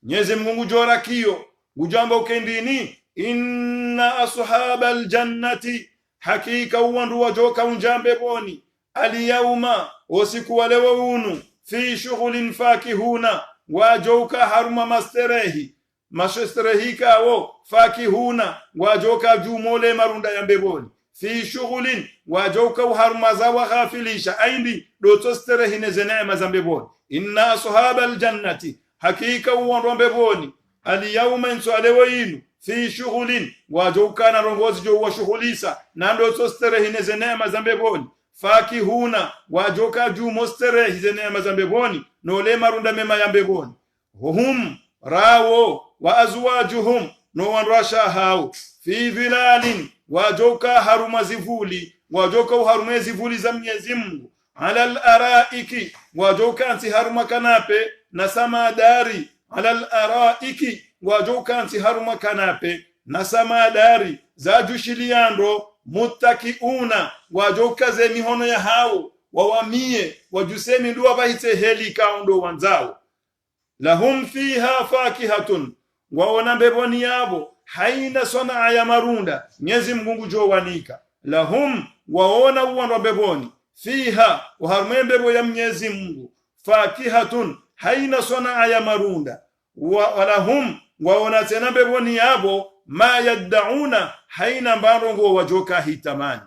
Mwenyezi Mungu jorakio ngujambo kaindi ni inna ashabal jannati hakika uwandu wajoka unjambe boni aliyawma usiku wa leo unu fi shughulin fakihuna wajoka haruma masterehi mashterehi kawo fakihuna wajoka jumole marunda ya mbeboni fi shughulin wajoka haruma zawa ghafilisha aindi doto sterehi nezenema za mbeboni inna ashabal jannati hakika uwando mbeboni aliyawma inso alewo inu fi shughulin wajoka na rongozi jo wa shughulisa nando to sterehi nezenema za mbeboni fakihuna wajoka jumo sterehi zenema za mbeboni nole marunda mema ya mbeboni hum rawo wa azwajuhum no wanrasha hao fi dhilalin wajoka haruma zivuli wajoka haruma zivuli za Mwenyezi Mungu ala al-araiki wajoka anti haruma kanape na samadari ala al-araiki wajoka anti haruma kanape na samadari za jushiliando muttakiuna wajoka ze mihono ya hao wawamie wajusemi nduwa bahite heli kaundo wanzao lahum fiha fakihatun waona mbeboni yabo haina sona ya marunda Mwenyezi Mungu jowanika lahum waona uwando mbeboni fiha uharme mbebo ya Mwenyezi Mungu fakihatun haina sona ya marunda walahum waona tena mbeboni yabo ma yad'una haina mbarongo wajoka hitamani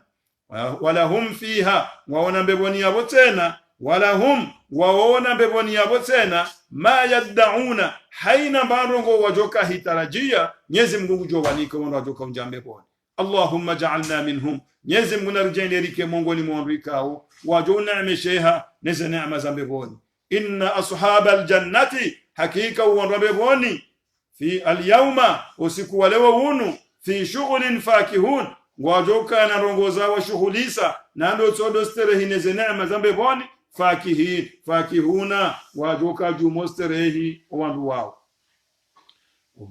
walahum fiha waona mbeboni yabo tena walahum waona mbeboni yabo tena ma yad'una haina mbarongo wajoka hitarajia Mwenyezi Mungu jowanika wajoka unjambeboni Allahumma ja'alna minhum Mwenyezi Mungu narjenderike mongoni mwandikao wajona amesheha neze neema za mbeboni inna ashabal jannati hakika uwando mbeboni fi al-yawma usiku wa leo unu fi shughulin fakihun wajoka na rongoza wa shughulisa nando todo sterehi neze neema za mbeboni fakihuna wajoka jumo sterehi wandu wao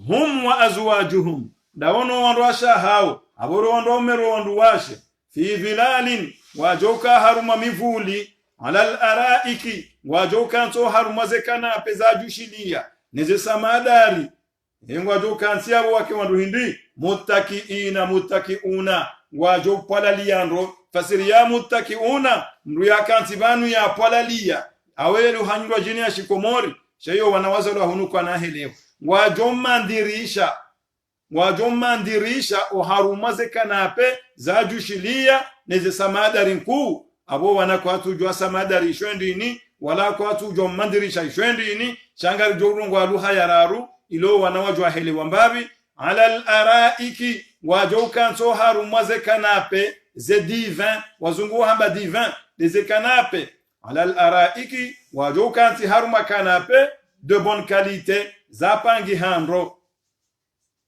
hum wa azwajuhum dawono wandu washa hao aboro wandu omero wandu washe fi dhilalin wajoka haruma mivuli ala al-araiki wajoka nso haruma zekana peza jushilia neze samadari Hengwa joka ansiabo wake wandu hindi muttakiuna wajo palaliandro fasiri ya muttakiuna ndu ya kansibanu ya palalia awelu hanywa jini ya shikomori shayo wanawaza lo hunuka na helewa wajo mandirisha oharumaze kanape za jushilia neze samadari nkuu abo wanako atujwa samadari shwendini wala kwa atujwa mandirisha shwendini changari jorungu aluha yararu ilo wanawajwa heli wambabi ala al-araiki wajoka nso harumaze kanape ze divin wazungu hamba divin ze kanape ala al-araiki wajoka nsi haruma kanape de bonne qualité zapangi handro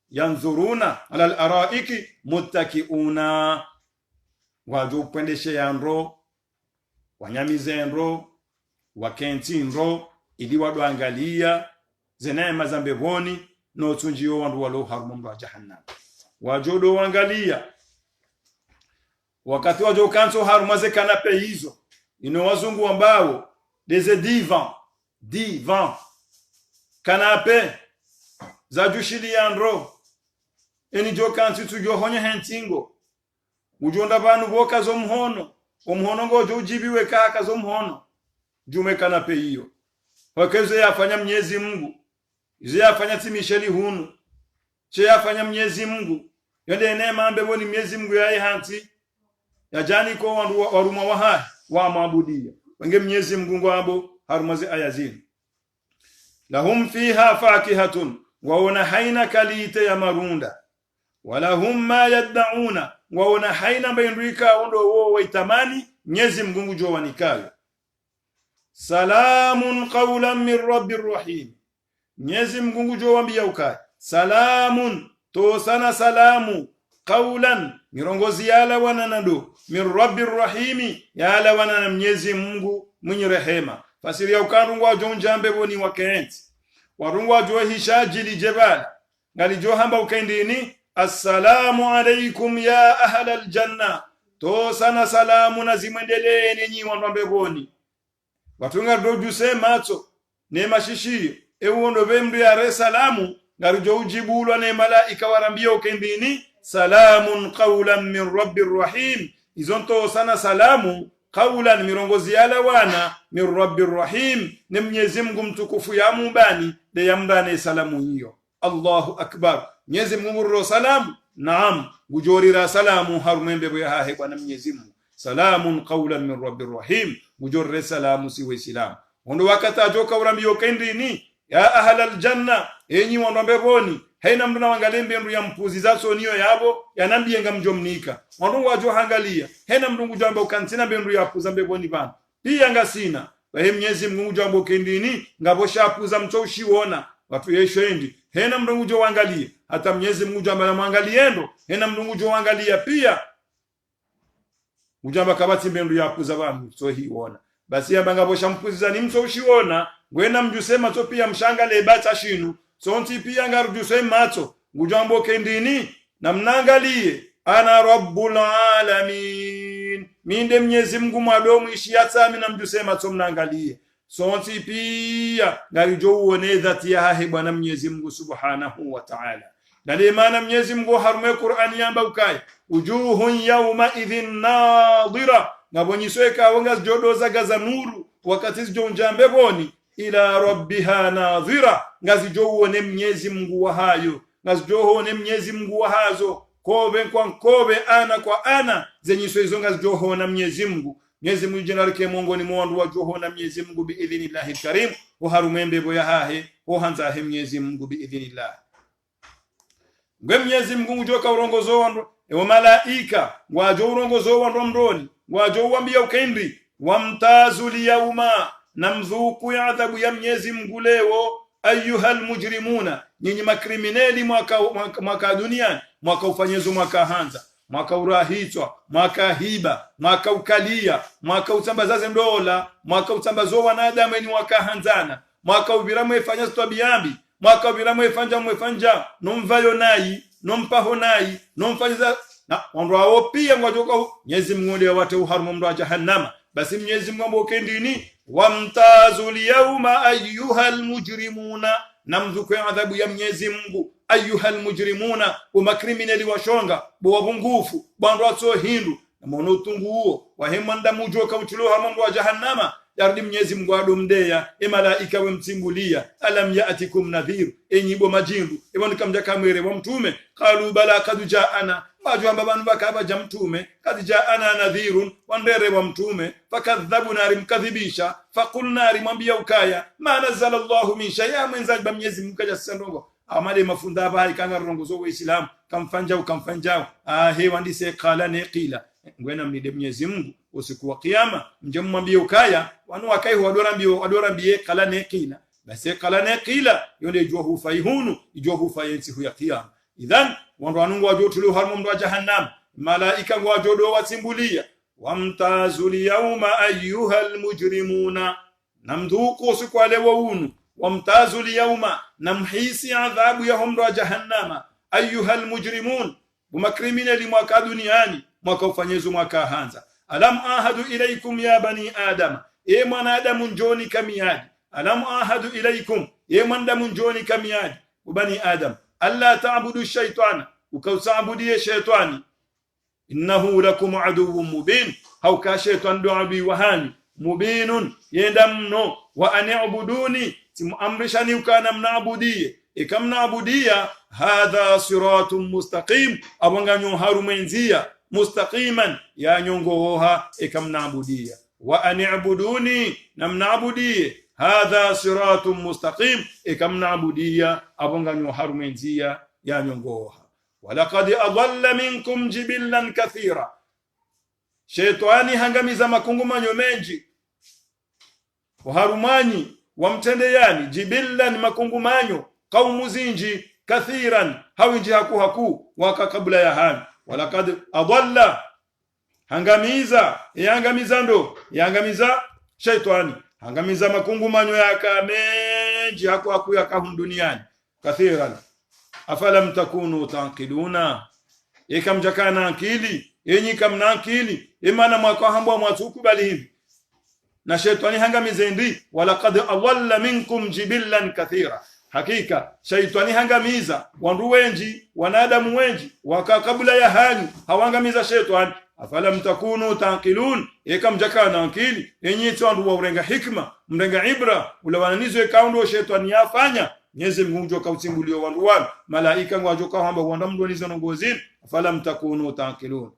yanzuruna ala al-araiki muttakiuna wajopendeshe yandro wanyamizendro wakentindro ili wadwangalia zenema za mbeboni no tunjio wandu walo harumu wa jahannam wajodo wangalia wakati wajo kanso harumaze kanape hizo ino wazungu ambao deze divan kanape za jushili andro eni jo kansi tujo honye hentingo ujonda banu boka zo mhono ngo jo ujibiwe kaka zo mhono jume kanape hiyo wakezo yafanya Mwenyezi Mungu yafanya timisheli hunu che yafanya Mwenyezi Mungu yonde neema mbeboni Mwenyezi Mungu yayi hanti yajani ko wandu waruma waha wa maabudia wenge Mwenyezi Mungu ngwabo harumaze ayazini lahum fiha fakihatun waona haina kalite ya marunda walahum ma yad'una waona haina mbaindrika ondo wo waitamani Mwenyezi Mungu jo wanikayo salamun qawlan min rabbir rahim Mwenyezi Mungu jo wambia ukai salamun to sana salamu qawlan mirongozi yala wananado min rabbir rahimi yala wanana Mwenyezi Mungu mwenye rehema fasiri ya ukandu wa jonjambe boni wakenti warungwa jo hishajili jebal ngali jo hamba ukaindini assalamu alaykum ya ahlal janna to sana salamu nazimwendelee ninyi wandombe boni watunga dojuse macho ne mashishi ewondo bemdu ya resalamu ngarujo ujibulwa ne malaika warambia ukendini salamun qawlan min rabbir rahim izonto sana salamu qawlan mirongozi yala wana min rabbir rahim ni Mwenyezi Mungu mtukufu ya mubani de yamdane salamu hiyo. Allahu akbar. Mwenyezi Mungu ro salamu naam gujorira salamu harumembe boya hahe bwana Mwenyezi Mungu salamun qawlan min rabbir rahim gujorre salamu si waislamu ondo wakata joka urambiyo kendini ya ahlal janna enyi wandombe boni haina mduna wangalembe ndu ya mpuzi zaso niyo yabo yanambiye ngamjomnika wandu wajo hangalia haina mdungu jamba ukansina bendu ya puza mbeboni bana pia ngasina wahe Mwenyezi Mungu jambo kendini ngabosha puza mchoshi wona watu yeshendi hena mdungu jo wangalia hata Mwenyezi Mungu jamba na mwangaliendo hena mdungu jo wangalia pia ujamba kabati bendu ya puza bana so hii wona basi yabanga bosha mpuziza ni mchoshi wona gwena mjusema to pia mshangale bata shinu sonti pia ngarujuse mato ngujambo kendini na mnangalie ana rabbul alamin minde Mwenyezi Mungu mwadomu ishiyatami na mjusema to mnangalie sonti pia ngarijo uone dhati ya hahe bwana Mwenyezi Mungu subhanahu wa ta'ala dali maana Mwenyezi Mungu harume Qur'ani yamba ukai ujuhun yawma idhin nadira ngabonyisweka wonga jodoza gaza nuru wakati zijonjambe boni ila rabbiha nadhira ngazijoone Mwenyezi Mungu wa hayo ngazijoone Mwenyezi Mungu wa hazo kobe kwa kobe ana kwa ana zenyiswe hizo ngazijoona Mwenyezi Mungu jina lake Mungu ni mwandu wa joona Mwenyezi Mungu bi idhnillahil karim wa harumembe boya hahe ho hanza he Mwenyezi Mungu bi idhnillah ngwe Mwenyezi Mungu joka urongozo wando wa malaika wajo urongozo wando mroni wajo uambia ukendi wamtazul yawma namdhuku ya adhabu ya Mwenyezi Mungu leo ayuhal mujrimuna nyinyi makriminali mwaka duniani mwaka ufanyezo mwaka hanza mwaka urahitwa mwaka hiba mwaka ukalia mwaka utambazaze ndola mwaka utambazo wanadamu ni mwaka hanzana mwaka ubiramu ifanya tabiambi mwaka ubiramu ifanja mwefanja nomvayo nayi nompaho nayi nomfanyiza na wao pia ngojoka Mwenyezi Mungu ndio watu harumu mdo jahannama basi Mwenyezi Mungu ukendini wamtazul yawma ayyuhal mujrimuna namdhuku adhabu ya Mwenyezi Mungu ayyuhal mujrimuna umakriminali washonga bwabungufu bwandu atso hindu na mono tunguo wahemanda mujoka utulo hamongo wa jahannama yardi Mwenyezi Mungu adomdeya malaika wemtimbulia alam ya'tikum nadhir enyibo majindu ebon kamja kamere wa mtume qalu bala kad ja'ana majamba banu bakaba jamtume kad ja'ana nadhirun wandere wa mtume fakadhabuna rimkadhibisha faqulna rimwambia ukaya ma nazala Allahu min shay'in mwenza Mwenyezi Mungu kaja sandongo amale mafunda bahari kanga rongozo wa Islam kamfanja he wandise qala ne qila ngwena mnide Mwenyezi Mungu usiku wa kiyama mjemwambie ukaya wanu wakai wadorambiye kala ne qila basi kala ne qila yonde johu faihunu johu fayensi huya kiyama idhan wandu wanungu wajotulu harmu mdo jahannam malaika wajodo wasimbulia wamtazul yawma ayyuhal mujrimuna namdhuku usiku wa leo unu wamtazul yawma namhisi adhabu ya mdo jahannama ayyuhal mujrimun umakriminali mwaka duniani mwaka ufanyezo mwaka hanza alam ahadu ilaykum ya bani adam mwanadamu njoni kamiadi alam ahadu ilaykum mwanadamu njoni kamiadi bani adam alla ta'budu shaytana ukausabudie shaytani innahu lakum aduwwun mubin hauka shaytan du'abi wahani mubinun yendamno wa an'buduni timamrishani ukana mnabudie ikamnabudia hadha siratun mustaqim abanganyo harumenzia mustaqiman ya nyongoha ikamnabudia wa an'buduni namnabudie hadha siratun mustaqim ikamnabudia abanganyo harumenzia ya nyongoha walaqad adalla minkum jibillan kathira shaytani hangamiza makungumanyo menji waharumanyi wamtendeyani jibillan makungumanyo qaumu zinji kathiran hawinji haku waka kabla ya hani walaqad adalla hangamiza yangamiza shaytani hangamiza makungumanyo yakamenji haku yakahum duniani kathiran afalam takunu taqiluna ikamjakana akili yenyi kamna akili imana mwako hambwa mwasukubali hivi na shaytani hangamiza ndi walaqad adalla minkum jibillan kathira hakika shaytani hangamiza wandu wenji wanadamu wenji waka kabla ya hani hawangamiza shaytani afalam takunu taqilun ekam jakana akili enyi twandu wa urenga hikma mrenga ibra ulawananizo ekaundo shetani yafanya Mwenyezi Mungu joka usimbulio wandu wanu malaika ngwajoka hamba wanda mdonizo ngozini afalam takunu taqilun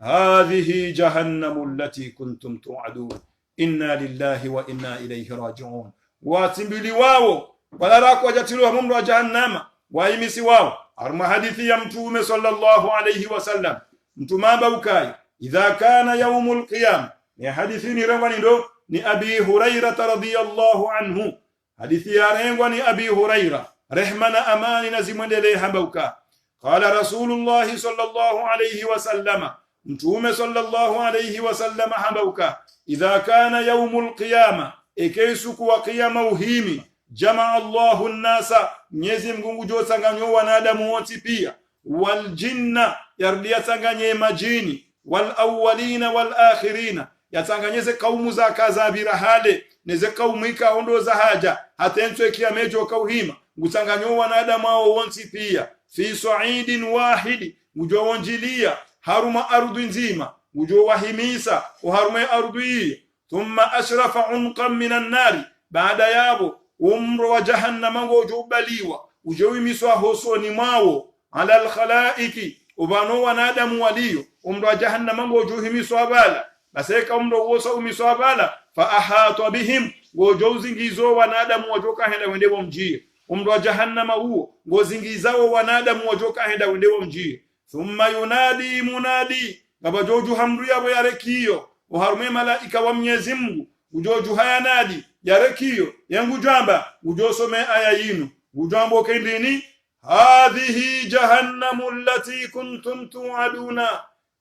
hadhihi jahannamu allati kuntum tu'adun inna lillahi wa inna ilayhi raji'un watimbili wao walarako wajatiliwa mundu wa jahannama waimisi wao arma hadithi ya mtume sallallahu alayhi wasallam mtumamba ukai idha kana yaumul qiyam ya hadithi ni rangwani ndo ni Abi Hurairah radhiyallahu anhu hadithi ya rangwa ni Abi Hurairah rehma na amani na zimwendelee hambauka qala rasulullah sallallahu alayhi wasallam mtume sallallahu alayhi wasallam hambauka idha kana yaumul qiyama ekeisu kuwa qiyama uhimi jamaa Allahu an-nasa Mwenyezi Mungu josanganyo wanadamu wote pia wal jinna yardia sanganye majini wal awwalina wal akhirina yatanganyeze kaumu za kazabira hale neze kaumu ikaondo za haja hatentwe kiamejo kauhima ngusanganyo wanadamu wao wote pia fi su'idin wahidi ujowonjilia haruma ardhi nzima ujowahimisa uharume ardhi thumma ashrafa unqan minan nari baada yabo umro wa jahannama ngojubaliwa ujowimiswa hosoni mwawo ala alkhalaiki ubano wanadamu walio umro wa jahannama ngojuhimiswa bala baseka umro woso umiswa bala fa ahata bihim ngojouzingizo wanadamu wajoka henda wendewo mjie umro wa jahannama huo ngozingizao wanadamu wajoka henda wendewo mjie thumma yunadi munadi ngabajoju hamru yabo yarekio uharume malaika wa Mwenyezi Mungu ujoju hayanadi yarekio yangu jamba ujosome aya yinu ujambo kendini hadhihi jahannamu allati kuntum tu'aduna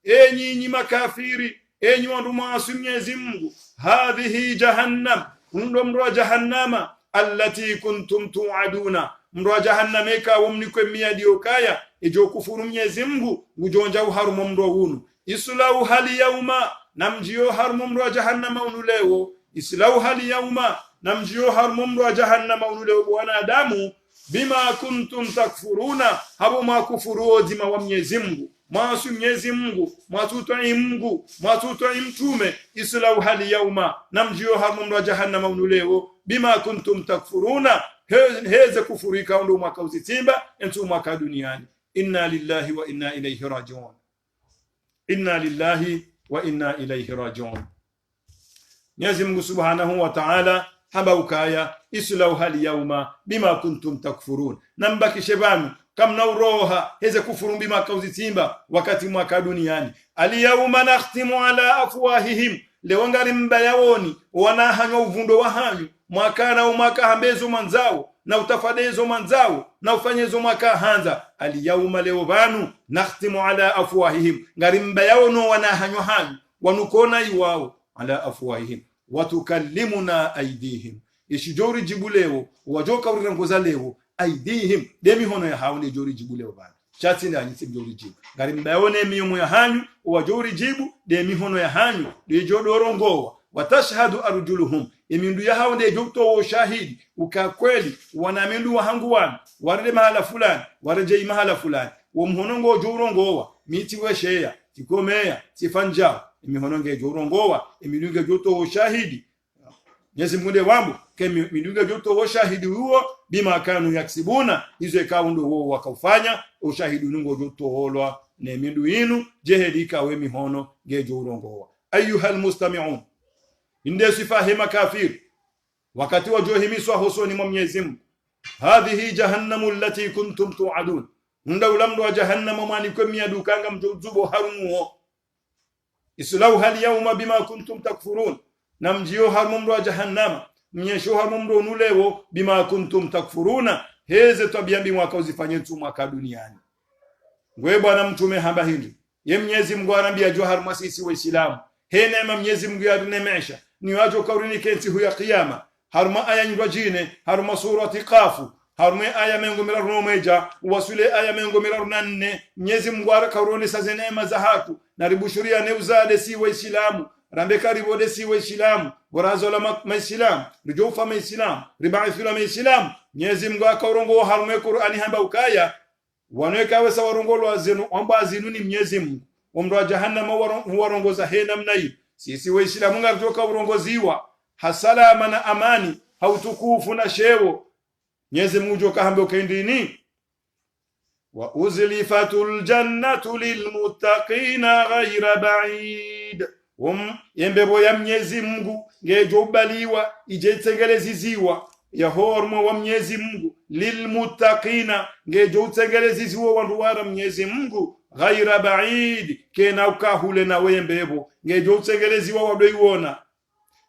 enyi makafiri enyi wandu maasi Mwenyezi Mungu hadhihi jahannam mro jahannama allati kuntum tu'aduna mro jahannama ikawa mnikwe miadi okaya ejo kufuru Mwenyezi Mungu ujonja uharumo mro hunu islau hali yauma namjio harumo mro jahannama unulewo islau hali yauma namjio harumo mro jahannama unulewo wanadamu bima kuntum takfuruna habu makufuru ozima wa Mwenyezi Mungu maasi Mwenyezi Mungu matutai Mungu matutai mtume islau hali yauma namjio harumo mro jahannama unulewo bima kuntum takfuruna heze kufurika ndo mwaka uzitimba entu mwaka duniani inna lillahi wa inna ilayhi raji'un inna lillahi wa inna ilayhi raji'un Mwenyezi Mungu Subhanahu wa Ta'ala haba ukaya islau hali yauma bima kuntum takfurun nambaki shebanu kamna uroha heze kufuru bima kauzitimba wakati mwaka duniani aliyauma nakhtimu ala afwahihim lewangari mbayawoni wanahanywa uvundo wa hanyu mwakana umaka hambezo manzao na utafadezo manzao na ufanyezo mwaka hanza aliyauma leo banu nakhtimu ala afwahihim ngarimba yao no wanahanywa hanyu wanukona iwao ala afwahihim watukallimuna aydihim ishijori jibuleo wajoka urengoza leo aydihim demi hono ya haunde jori jibuleo bana chati na anyisi jori jibu ngarimba yao ne miyomo ya hanyu wajori jibu demi hono ya hanyu de jodorongowa watashhadu arjuluhum imindu ya haunde jokto wo shahidi ukakweli wanamindu wahangu wana waride mahala fulani warejei mahala fulani wo mhonongo jorongowa miti wesheya tikomeya tifanjao imihononge jorongowa imidunge joto wo shahidi Mwenyezi Mungu wambu ke midunge joto wo shahidi huo bima kanu yaksibuna hizo ikawa ndo wo wakafanya ushahidi nungo joto holwa ne mindu inu jehedika we mihono ge jorongowa ayuhal mustami'un inde sifahima kafir wakati wajohimiswa hosoni mwa Mwenyezi Mungu hadhihi jahannamu allati kuntum tu'adun nda ulamdu wa jahannama mani kwemia dukanga mjuzubo harumuo islau hal yawma bima kuntum takfurun namjio harumdu wa jahannama mnyesho harumdu nulewo bima kuntum takfuruna heze tabiambi mwaka uzifanye tu mwaka duniani ngwe bwana mtume hamba hindi ye Mwenyezi Mungu anambia jo haruma sisi waislamu he neema Mwenyezi Mungu yadunemesha ni wajo kaurini kenti huya qiyama haruma aya njwajine haruma surati qafu haruma aya mengo miraru meja wasule aya mengo miraru nanne Mwenyezi Mungu akauroni saze neema za hatu na ribushuria neuzade si waislamu rambe karibu de si waislamu warazola maislamu rijofa maislamu ribaithula maislamu Mwenyezi Mungu akaurongo haruma Qur'ani hamba ukaya wanweka wesa warongolo azenu amba azinuni Mwenyezi Mungu omro wa jahannama warongoza he namna hiyo. Sisi waislamu ngarjoka urongoziwa hasalama na amani hautukufu na shewo Mwenyezi Mungu joka hambe ukendini wa uzlifatul jannatu lilmuttaqina ghayra ba'id yembebo ya Mwenyezi Mungu ngejobaliwa ijetengeleziziwa ya hormo wa Mwenyezi Mungu lilmuttaqina ngejotengeleziziwa wandu wara Mwenyezi Mungu ghayra ba'id kena ukahule na wembebo ngejotengeleziwa wadoiwona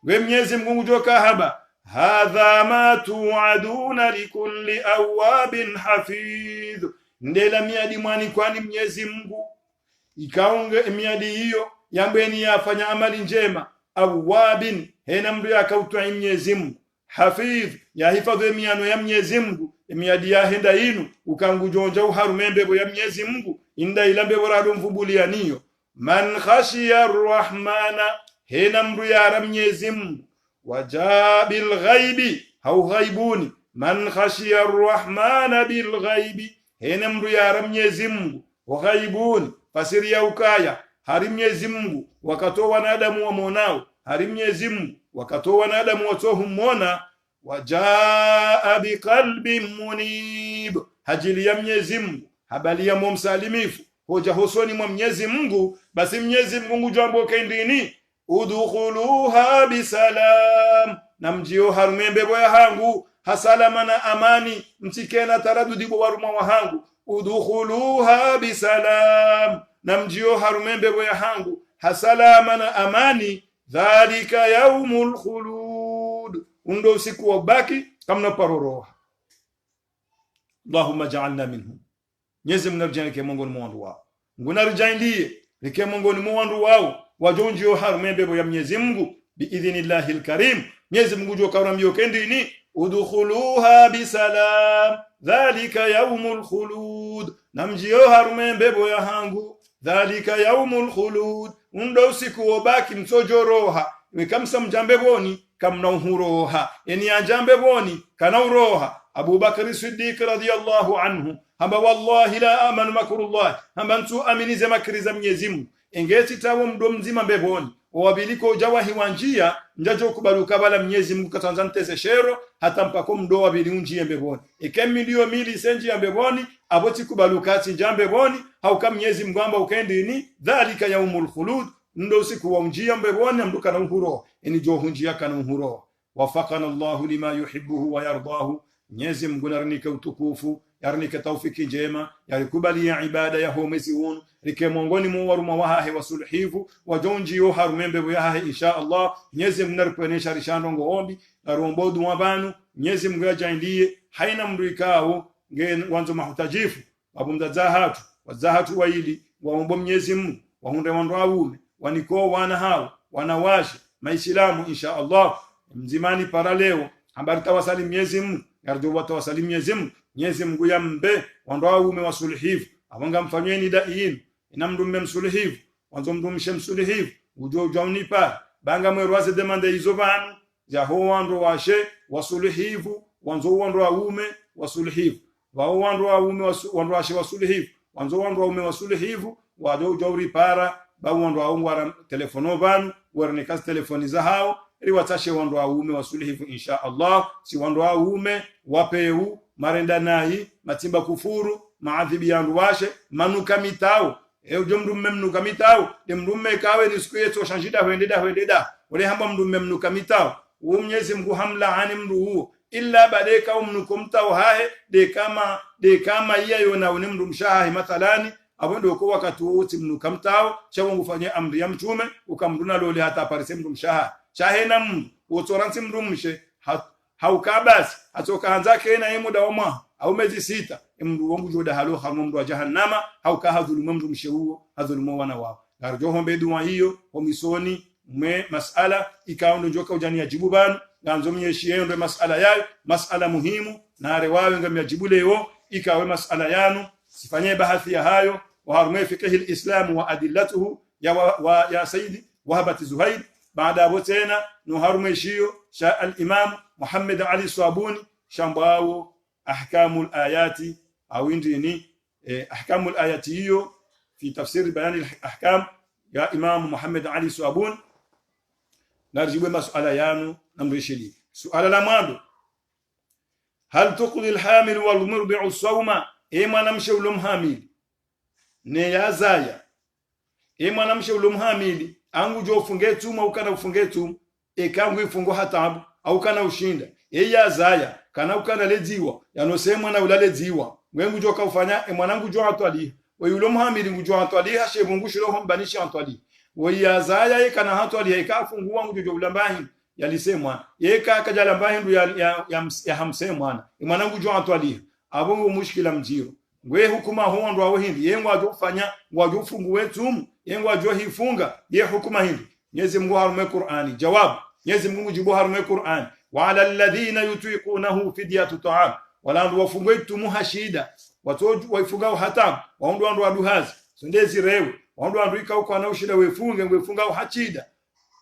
we Mwenyezi Mungu joka haba hadha ma tu'aduna likulli awabin hafidh ndela miadi mwani kwani Mwenyezi Mungu ikaunge miadi hiyo yambeni yafanya amali njema awabin hena mdu yakautwa Mwenyezi Mungu hafidh ya hifadhi miano ya Mwenyezi Mungu miadi ya henda inu ukangujonja uharumembebo ya Mwenyezi Mungu inda ilambebo rado mfubulia niyo man khashiya arrahmana hena mdu ya Mwenyezi Mungu wajaa bil ghaibi hau ghaibuni man khashiya arrahmana bil ghaibi hena mdu ya Mwenyezi Mungu wa ghaibuni fasiri ya ukaya hari Mwenyezi Mungu wakatoa wanadamu wamonao hari Mwenyezi Mungu wakatoa wanadamu watohumona wajaa biqalbin munib hajili ya Mwenyezi Mungu habali ya mumsalimifu hoja hosoni mwa Mwenyezi Mungu basi Mwenyezi Mungu jambo kendini udkhuluha bisalam na mjio harumembe boya hangu hasalama na amani mtikena taradudi bo waruma wa hangu udkhuluha bisalam na mjio harumembe boya hangu hasalama na amani dhalika yaumul khulud undo usiku wa baki kamna paroroha Allahumma ja'alna minhum Mwenyezi Mungu arjani ke Mungu ni mwandu wao ngunarjaindie ke Mungu ni mwandu wao wajonjio harumembebo ya Mwenyezi Mungu biidhnillahi alkarim Mwenyezi Mungu joka uramyo kendini udkhuluha bisalam dhalika yaumul khulud namjio harumembebo ya hangu dhalika yaumul khulud undo usiku obaki msojoroha wekamsa mjambeboni kamna uhuroha yani anjambeboni kana uroha Abu Bakr Siddiq radhiyallahu anhu hamba wallahi la amanu makrullah hamba ntu aminize makri za Mwenyezi Mungu engeti tawo mdo mzima mbeboni wabiliko jawahi wanjia njajo kubaluka bala Mwenyezi Mungu katanzanteze shero hata mpako mdo wabili unjie mbeboni ekemilio mili senji ya mbeboni aboti kubaluka njambe boni hauka Mwenyezi Mungu amba ukendini dhalika yaumul khulud ndo siku wa unjia mbeboni amduka na uhuro eni jo hunjia kana uhuro wafaqana Allah lima yuhibbuhu wa yardahu Mwenyezi Mungu narnika utukufu yarnika taufiki njema yarikubali ya ibada ya homezi hunu rike mongoni mu waruma wahahe wasulhivu wajonji yo harumembe yahahe insha Allah Mwenyezi Mungu narikwenesha rishando ngoombi narombodu wabanu Mwenyezi Mungu yajaindie haina mndu ikao nge wanzo mahutajifu wabumda zahatu wazahatu waili waombo Mwenyezi Mungu wahunde wandu waume waniko wana hao wanawashi maislamu insha Allah mzimani para leo ambari tawasali Mwenyezi Mungu yarjo watawasali Mwenyezi Mungu Mwenyezi Mungu yambe wandu waume wasulhivu abanga mfanyeni dain inamdu mmemsulhivu wanzo mdu mshemsulhivu ujo jaunipa banga mwerwaze demande hizo banu ya ho wandu washe wasulhivu wanzo wandu waume wasulhivu wao wandu waume wandu washe wasulhivu wanzo wandu waume wasulhivu wajo jauri para ba wandu waungwara telefono banu warnekas telefoni za hao ili watashe wandu waume wasulhivu insha Allah si wandu waume wapeu marenda nahi matimba kufuru maadhibi yandu washe manuka mitao ujo mnuka mitao de mdumme kawe ni siku yetu shanjida huendeda ule hamba mdumme mnuka mitao Mwenyezi Mungu hamla ani mdu huo illa badeka mnuko mtao hae de kama yayo na mdu mshahi mathalani abondo ko wakati wote mnuka mtao chawo ngufanye amri ya mtume ukamduna lole hata aparise mdu mshaha shahena mdu utoransi mdu mshe haukabasi atoka hanzake na muda wa mwa au mezi sita mdu wangu joda halo hamu mdu wa jahannama hauka hadhulumu mdu mshehuo hadhulumu wana wao garjoho mbedu hiyo omisoni mwe masala ikaondo njoka ujani yajibu banu ganzo mnyeshie ndo masala yayo masala muhimu na arewawe ngamiyajibu leo ikawe masala yanu sifanye bahathi ya hayo wa harume fiqh al-islam wa adillatuhu ya sayyidi wahabati zuhaid baada hapo tena no harume shio sha al-imam Muhammad Ali Swabuni shambao ahkamul ayati au ndini ahkamul ayati hiyo fi tafsir bayan al-ahkam ya Imam Muhammad Ali Swabun narjibu mas'ala yanu namrishili suala la mwanzo hal tuqdi al-hamil wal murdi'u as-sawma mwanamshe ulumhamili ne yazaya mwanamshe ulumhamili angu jo ufunge tuma ukana ufunge tuma kangu ifungo hatabu au kana ushinda yazaya kana ukana ledziwa yanosema na ulale dziwa wengu jo kaufanya mwanangu jo atwali ulumhamili ngujo atwali shebungu shiro hombanisha atwali yazaya kana hatwali kafungua ngujo jo ulambahi yalisemwa kajala mbahindu ya hamse mwanangu jo atwali abongo mushkila mjiro ngwe hukuma huo ndo awahindi yengo ajofanya wajofungu wetu yengo ajohifunga hukuma hindi Mwenyezi Mungu harume Qur'ani jawab Mwenyezi Mungu jibu harume Qur'ani wa ala alladhina yutiqunahu fidyatu ta'am wala ndo wafungu wetu muhashida watu waifunga hatam waondo ndo aduhazi sondezi rewe waondo ndo ikao kwa na ushida wefunga hachida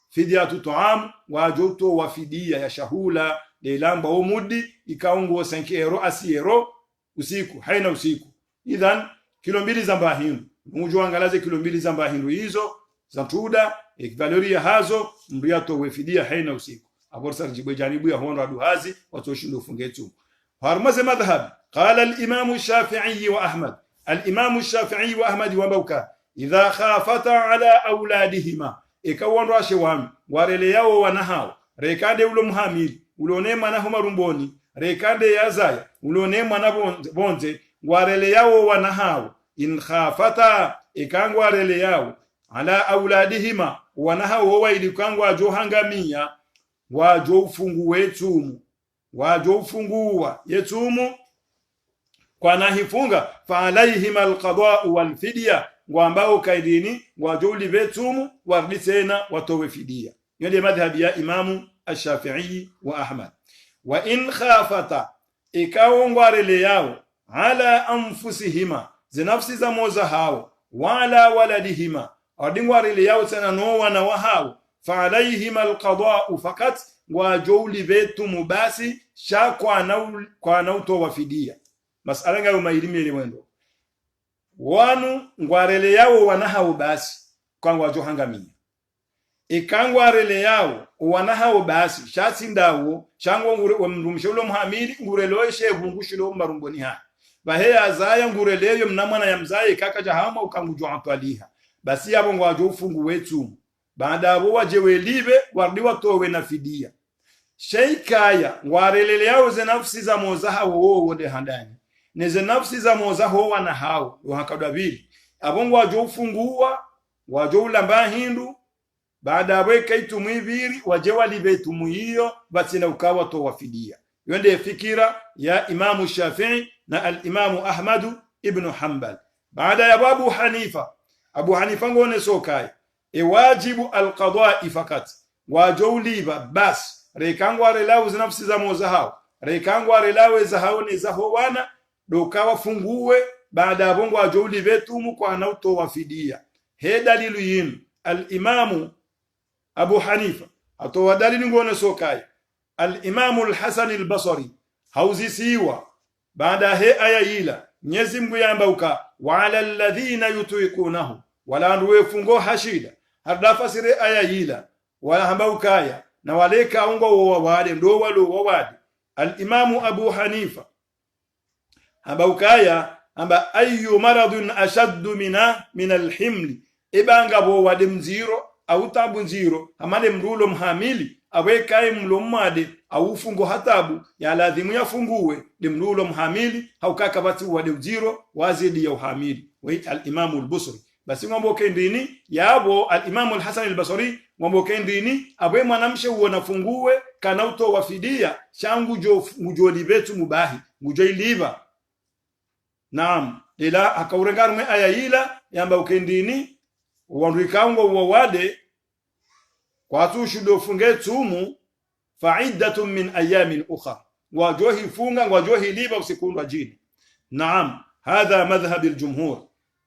fidyatu ta'am wajoto wafidia ya shahula leilamba omudi ikaungo 5 euro asiero usiku haina usiku idhan kilo 2 za mbahindu mujo angalaze kilo 2 za mbahindu hizo za tuda valori ya hazo mriato wefidia haina usiku aborsa jibu janibu ya hono aduhazi watoshindo fungetu harmaze madhhab qala al-imam ash-shafi'i wa ahmad al-imam ash-shafi'i wa ahmad wa bauka idha khafata ala auladihima ikawondo ashewami warele yao wanahao rekade ulo muhamili ulonema na homarumboni rekade yazaya ulonema na bonze warele yao wanahao in khafata ikangwa rele yao ala auladihima wanahao waili kangwa johangamia wajo ufungu wetumu wajo ufungua yetumu kwa nahifunga fa alaihima alqada'u wal fidya ambao kaidini wajo livetumu wardisena watowe fidia yule madhhabi ya imamu ash-shafi'i wa ahmad wa in khafata ikawongwa rele yao ala anfusihima zinafsi za moza hao wala waladihima adingwa rele yao sana no wana wa hao fa alaihima alqada'u fakat wa jawli betu mubasi sha kwa na utowa fidia masala ngayo mailimi ile mwendo wanu ngwarele yao wana hao basi kwa wajohangamia ikangwa rele yao wana hao basi shasi ndawo shangwa mrumsholo muhamili ngurelo shevungushilo marumboni ha bahe azaya ngureleyo mnamwana ya mzaye kaka jahama ukangujwa atwaliha basi yabo ngwajo ufungu wetu baada abo wajewelibe wardi watowe na fidia sheikaya ngwarelele yao ze nafsi za mozaha wo wode handani neze nafsi za mozaho wana hao wakadabili abongo wajo ufungua wajo ulamba hindu baada weka itumwibiri wajewa libetu muhiyo batina ukawa to wafidia yonde fikira ya imamu Shafi'i na al-imamu Ahmad ibn Hanbal baada ya Abu Hanifa ngone sokai wajibu al-qada'i fakat wajouliba bas rekangwa relawu zinafsi za moza hao rekangwa relawe za hao ni za howana dokawa funguwe baada bongo wajoulibetu mu kwa na uto wafidia he dalilu yin al-imamu Abu Hanifa atowa dalili ngone sokai al-imamu al-Hasan al-Basri hauzisiwa baada he aya ila Mwenyezi Mungu yambauka wa ala alladhina yutiqunahu wala nduwe fungo hashida hadafasire aya ila wala hambaukaya na waleka ungo wa wale ndo walo wa wadi al-imamu Abu Hanifa hambaukaya amba ayu maradun ashaddu min al-himli ibanga bo wade mziro au tabu nziro amale mrulo mhamili awekae mlomade au fungo hatabu ya lazima yafungue demrulo mhamili haukaka batu wade mziro wazidi ya uhamili wa al-Imam al-Busri basi ngombo kendini yabo al-Imam al-Hasan al-Basri ngombo kendini abwe mwanamshe uona fungue kana uto wafidia changu jo libetu mubahi mujoiliba naam ila akaurengarme aya ila yamba ukendini wanduikango wawade kwa tushudo funge tumu fa'iddatun min ayamin ukhra wajohi funga wajohi liba usikundwa jini naam hadha madhhab al-jumhur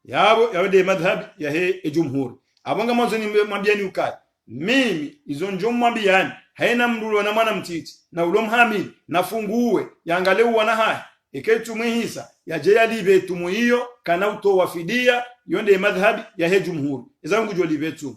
yawde madhhab ya he jumhur abanga mwanzo ni mabiani ukai mimi izo njomma biani haina mdulo na mwana mtiti na ulomhamili na funguwe yangaleu wana haya iketumu hisa yaje yalibe tumu hiyo kana utowa fidia yonde madhhabi ya he jumhur izangu jo libetu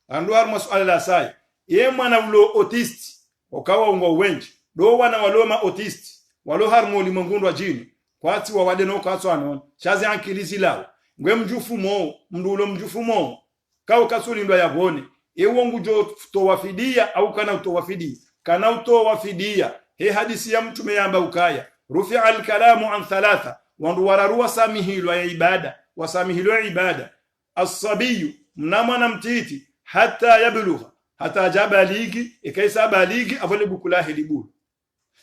andu har masuala la sai ye mwana ulo autist okawa ungo wenji do wana waloma autist walo har mo limongundu wa jini kwati wa wade no kwatso anon shazi ankilizi lao ngwe mjufumo mndulo mjufumo kawo kasulindwa yabone ewongu jo towa fidia au kana utowa fidia kana utowa fidia he hadisi ya mtume yamba ukaya rufi'a al-kalamu an thalatha wandu wararua samihilo ya ibada wasamihilo ya ibada as-sabiyu mnamwana mtiti hata yablugha hata jabaligi ikaisa baligi avole bukula helibu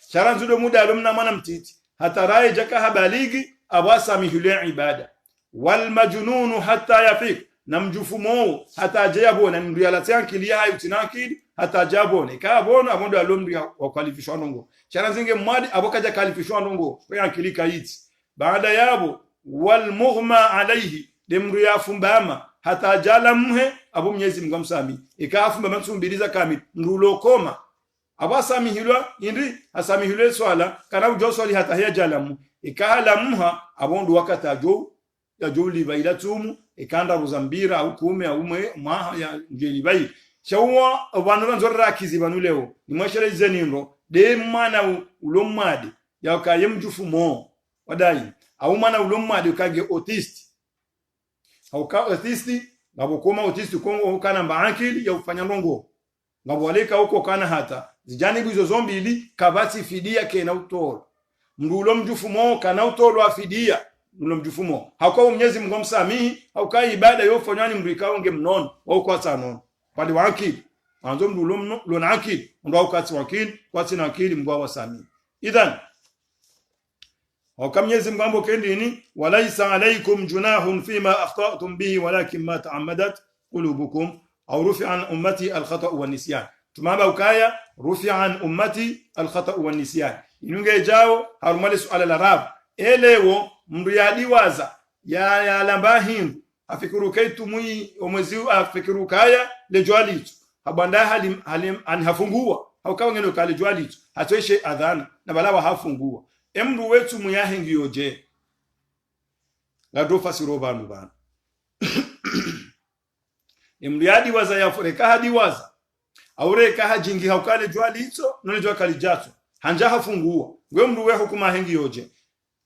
sharanzu do muda alomna mwana mtiti hata rai jaka habaligi awasamihilo ya ibada wal majnunu hata yafik na mjufumo hata jabona ndu yalatia kilia hayo tinakili hata jabona kabona abondo alomri wa qualification ndongo charanzinge mwadi abokaja qualification ndongo kwa akilika hiti baada yabo wal mughma alayhi demru yafumbama hata jala mhe abo Mwenyezi Mungu amsami ikafumba msumbiriza kamili ndulo koma abasamihilwa indi asamihilwe swala kana ujoswali hata ya jala mu ikahala mha abondo wakata jo ya joli bailatumu ikanda ruzambira au kume au mwa ya njeli bai shawa abantu nzorra kiziba leo ni mwashara zeniro de mana ulomade ya kaye mjufumo wadai au mana ulomade kage autist au ka autist ngabo koma autist kongo kana mbaakili ya ufanya ndongo ngabo waleka huko kana hata zijanibu hizo zombili kabati fidia kena utoro mndulo mjufumo kana utoro afidia mlo mjufumo hakuwa Mwenyezi Mungu msamihi au kai ibada yofanyani mrikao nge mnono au kwa sanono pale wakili anzo mdulo lona akili ndo au kati wakili kwati na akili Mungu wasamihi idhan au Mwenyezi Mungu ambo kendini walaisa alaykum junahun fima akhtatum bihi walakin ma ta'ammadat qulubukum au rufi'a an ummati al-khata' wa nisyan tumaba ukaya rufi'a an ummati al-khata' wa nisyan inunge jao harumale suala la rab elewo mndu yadiwaza ya lamba hindu afikiru kaitu mui omwezi afikiru kaya lejwalitu habanda halim anhafungua haukawa ngeno kale jwalitu hatoeshe adhana na balawa hafungua emndu wetu muyahengi yoje ladofa siroba nubana emndu yadiwaza yafureka hadiwaza aureka hajingi haukale jwalitu nole jwakali jato hanja hafungua ngwe mndu we hukuma hengi yoje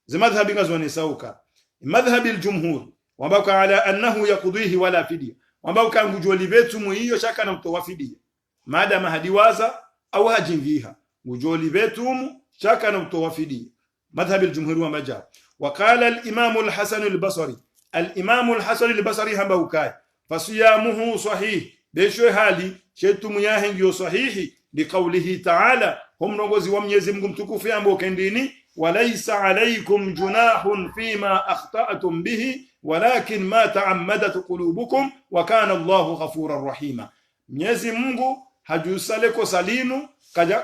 زمذهب غزوان سوكا مذهب الجمهور وبقى على انه يقضيه ولا فديه وبقى ngujoli betu muhiyo shaka na mtowa fidia madama hadiwaza au hajingiha ngujoli betu shaka na mtowa fidia مذهب الجمهور ومجا وقال الامام الحسن البصري الامام الحسن البصري همبوكاي فصيامه صحيح بشو hali shetu yahengi sahihi liqaulihi ta'ala hum nogozi wa Mwenyezi Mungu mtukufu ambo kendini وليس عليكم جناح فيما أخطأتم به ولكن ما تعمدت قلوبكم وكان الله غفورا رحيما Mwenyezi Mungu hajusaleko salinu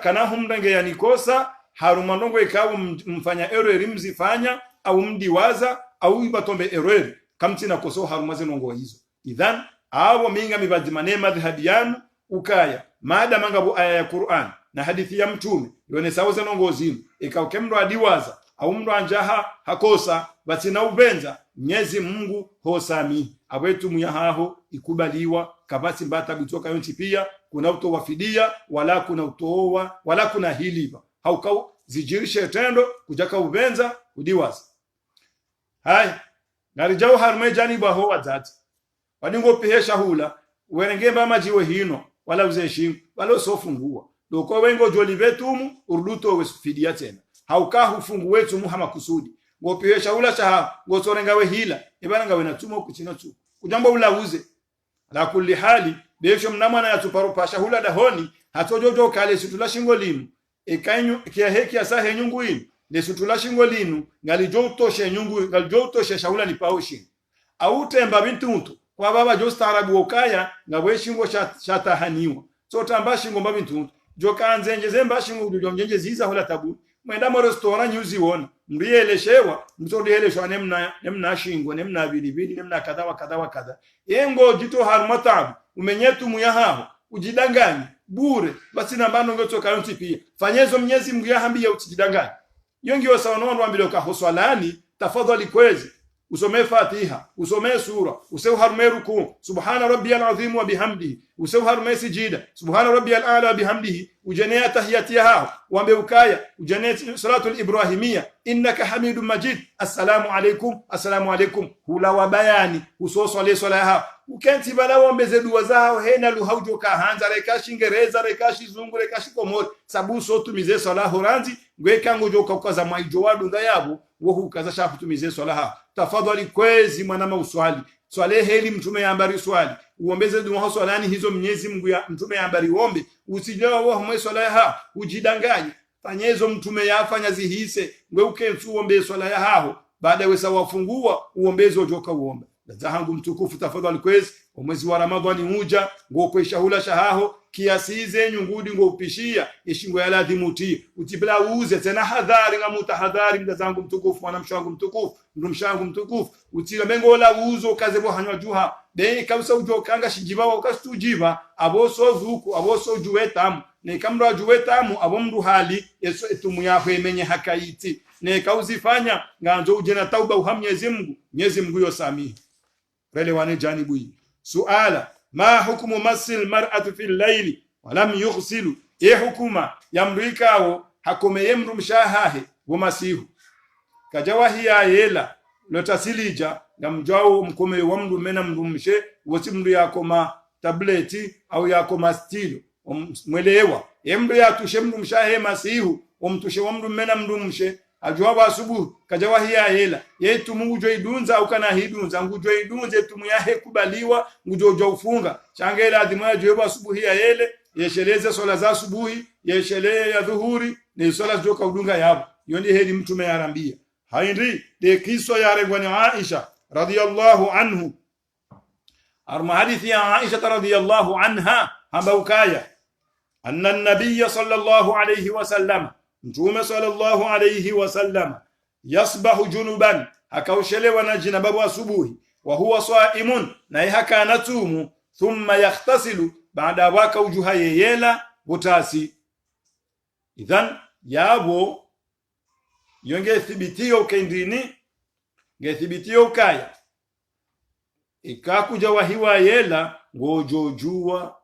kanahum range yanikosa harumandongo ikawo mfanya error mzifanya au mdiwaza au ibatombe error kamtina koso harumaze nongo hizo idhan awo minga mibadimane madhhabi yanu ukaya maada mangabu aya ya Qur'an na hadithi ya mtume yone sawaza nongo zinu ikawkemro adiwaza au mndo anjaha hakosa basi na ubenza Mwenyezi Mungu hosami awetu muyahaho ikubaliwa kabasi mbata bitoka yonti pia kuna utowa fidia wala kuna utowa wala kuna hiliba haukau zijirishe tendo kujaka ubenza udiwaza hai narijau harme jani baho wazati wadingo pihesha hula uwerengemba majiwe hino wala uzeshimu wala sofungua doko wengo joli vetumu urduto wesufidia tena hauka hufungu wetu muhama kusudi ngopihesha hula chaha ngosorengawe hila ibana ngawe natuma kuchina tu kujamba ulauze la kulli hali besho mnamana yatuparo pasha hula dahoni hatojojo kale situla shingo limu ekanyu kia heki asahe nyungu inu nesutula shingo linu ngalijo utoshe nyungu ngalijo utoshe shaula nipaoshi au temba bintu mtu kwa baba jo starabu okaya ngawe shingo shatahaniwa so tamba shingo mbabintu mtu jo kanzenje zemba shingo ujonjenje ziza hola tabu mwenda mo restaurant nyuzi wona mriyeleshewa mtodieleshwa nemna shingo nemna bilibili nemna kadha yengo jito harmatabu umenyetu muyahaho ujidanganye bure basi nambano ngotoka yonti pia fanyezo Mwenyezi Mungu yahambia utijidanganye yongi wasanono ambilo ka hoswalani tafadhali kwezi usome Fatiha, usome sura, useu harume ruku, subhana rabbiyal azim wa bihamdihi, useu harume sijida, subhana rabbiyal a'la wa bihamdihi, ujenea tahiyatiha, wambe ukaya, ujenea salatul ibrahimia, innaka hamidum majid, assalamu alaikum, hula wa bayani, usoswale swalaha, ukenti bala wambeze dua zao, hena luhaujo kahanza, rekashi ngereza, rekashi zungu, rekashi komori, sabu sotu mize salahu ranzi, gweka ngujo kaukaza maijo wadu ndayabu, wohu kaza shafu tumize swalaha. Tafadhali kwezi mwanama uswali swale heli mtume ya ambari swali uombeze dua swalani hizo Mwenyezi Mungu ya mtume ya ambari uombe usijawa wa mwe swala ha ujidanganye fanyezo mtume ya afanya zihise ngeuke uombe swala ya hao baada wesa wafungua uombezo ujoka uombe zahangu mtukufu. Tafadhali kwezi mwezi wa Ramadhani uja ngoko shahula shahaho kiasi zenyu ngudi ngopishia ishingo ya ladhimuti utibla uze tena hadhari na mutahadhari mdazangu mtukufu mwanamshangu mtukufu mdumshangu mtukufu utila mengo la uzo kazebo hanywa juha be kabisa ujo kanga shijiba wakastujiba aboso zuku aboso juwetamu ne kamra juwetamu abomru hali yeso etumu yako emenye hakaiti ne kauzifanya nganzo ujena tauba uhamnyezi Mungu Mwenyezi Mungu yosamihi rele wane janibu hii suala ma hukumu masil mar'atu fil layli wa lam yughsilu hukuma yamrikao hakomeye mru mshahahe womasihu kajawahi ya yela lotasilija ngamjao mkome wa mru mena mru mshe wosi mru yakoma tableti au yakoma stilo mwelewa mru yatushe mru mshahe masihu omtushe wa mru mena mru mshe ajuwa asubuhi kajawahi ya hela yetu Mungu jo idunza au kana hidunza ngujo idunze tumu yahe kubaliwa ngujo jo ufunga changela adhimwa jo asubuhi ya hele yesheleze swala za asubuhi yeshelee ya dhuhuri ni swala joka udunga yabo yondi heli mtume yarambia haindi de kiso ya rengwani Aisha radhiyallahu anhu arma hadithi ya Aisha radhiyallahu anha hamba ukaya anna an-nabiy sallallahu alayhi wasallam mtume sallallahu alayhi wasallam yasbahu junuban akaushelewa na jinababu asubuhi wa huwa saimun na yahaka natumu thumma yakhtasilu baada waka ujuha yela butasi idhan yabo yonge thibitio kendini ngethibitio kaya ikakuja wahiwa yela ngojojua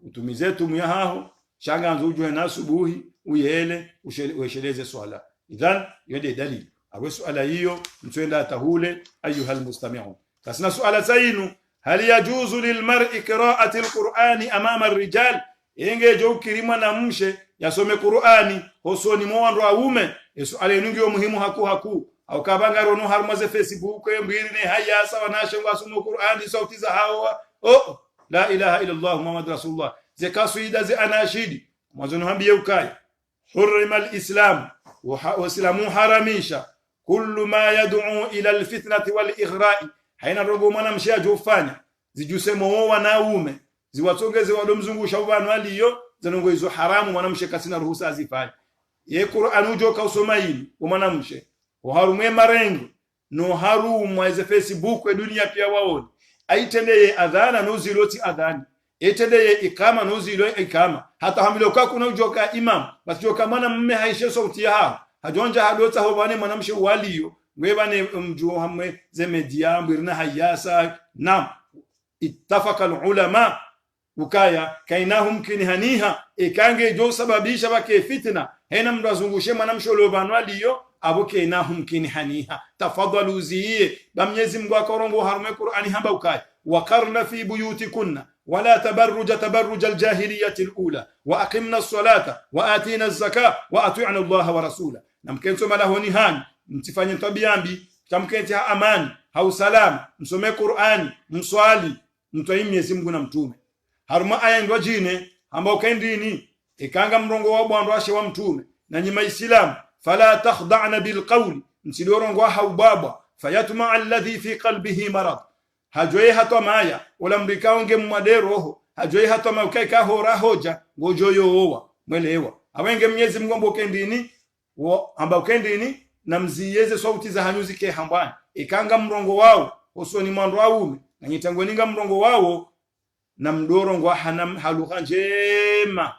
utumize tumu yaho shanga nzujwe na asubuhi uyele usheleze swala idhan yende dalili awe swala hiyo mtwenda tahule ayuha almustami'un. Tasna swala zainu hal yajuzu lilmar'i qira'ati alqur'ani amama arrijal inge jo kirima na mshe yasome Qur'ani hosoni mwandu aume swala inungi muhimu haku au kabanga rono harmaze Facebook mbiri ne haya sawa nashe ngasumo Qur'ani sauti za hawa la ilaha illa Allah Muhammad rasulullah zekasu idazi anashidi mwanzo hambiye ukaya حرم الإسلام وإسلام حرميشا كل ما يدعو إلى الفتنة والإغراء حين رغم نمشي جوفانيا zijusemo wanaume ziwatongeze wadomzungusha ubanu aliyo zanongo hizo haramu wanamshe kasina ruhusa azifanye ye Qur'an ujo kausoma hili mwanamshe uharume marengo no harumu aize Facebook dunia pia waone aitendeye adhana no ziloti adhani etendeye ikama no zilo ikama hata hamilo kwa kuna ujoka imam basi joka mana mme haishe sauti ya hajonja hadota ho bane mwanamshe waliyo mwebane mjuo hamwe zemedia mbirna hayasa nam ittafaqa ulama ukaya kainahum kinhaniha ikange jo sababisha bake fitna hena mndu azungushe mwanamshe lobano aliyo aboke inahum kinhaniha tafadhalu ziye bamnyezi Mungu akarongo harume Qur'ani hamba ukaya waqarna fi buyutikunna ولا تبرج الجاهلية الأولى وأقمنا الصلاة وآتينا الزكاة وأطيعنا الله ورسوله نمكنتم له نهان mtifanye tabiambi tamkenti amani au salam msome Qur'ani mswali mtoi Mwenyezi Mungu na mtume haruma aya ndo jine ambao kendini ikanga mrongo wa bwandu ashe wa mtume na nyima Islam fala takhda'na bilqawli msidorongo hau baba fayatma alladhi fi qalbihi marad hajoi hata maya wala mrikaonge mwaderoho hajoi hata maukaika hora hoja ngojoyo owa mwelewa awenge Mwenyezi Mungu ambo kendini ambao kendini na mziyeze sauti za hanyuzi ke hambani ikanga mrongo wao osoni mwandu aume na nyitangweninga mrongo wao na mdorongo hanam haluha njema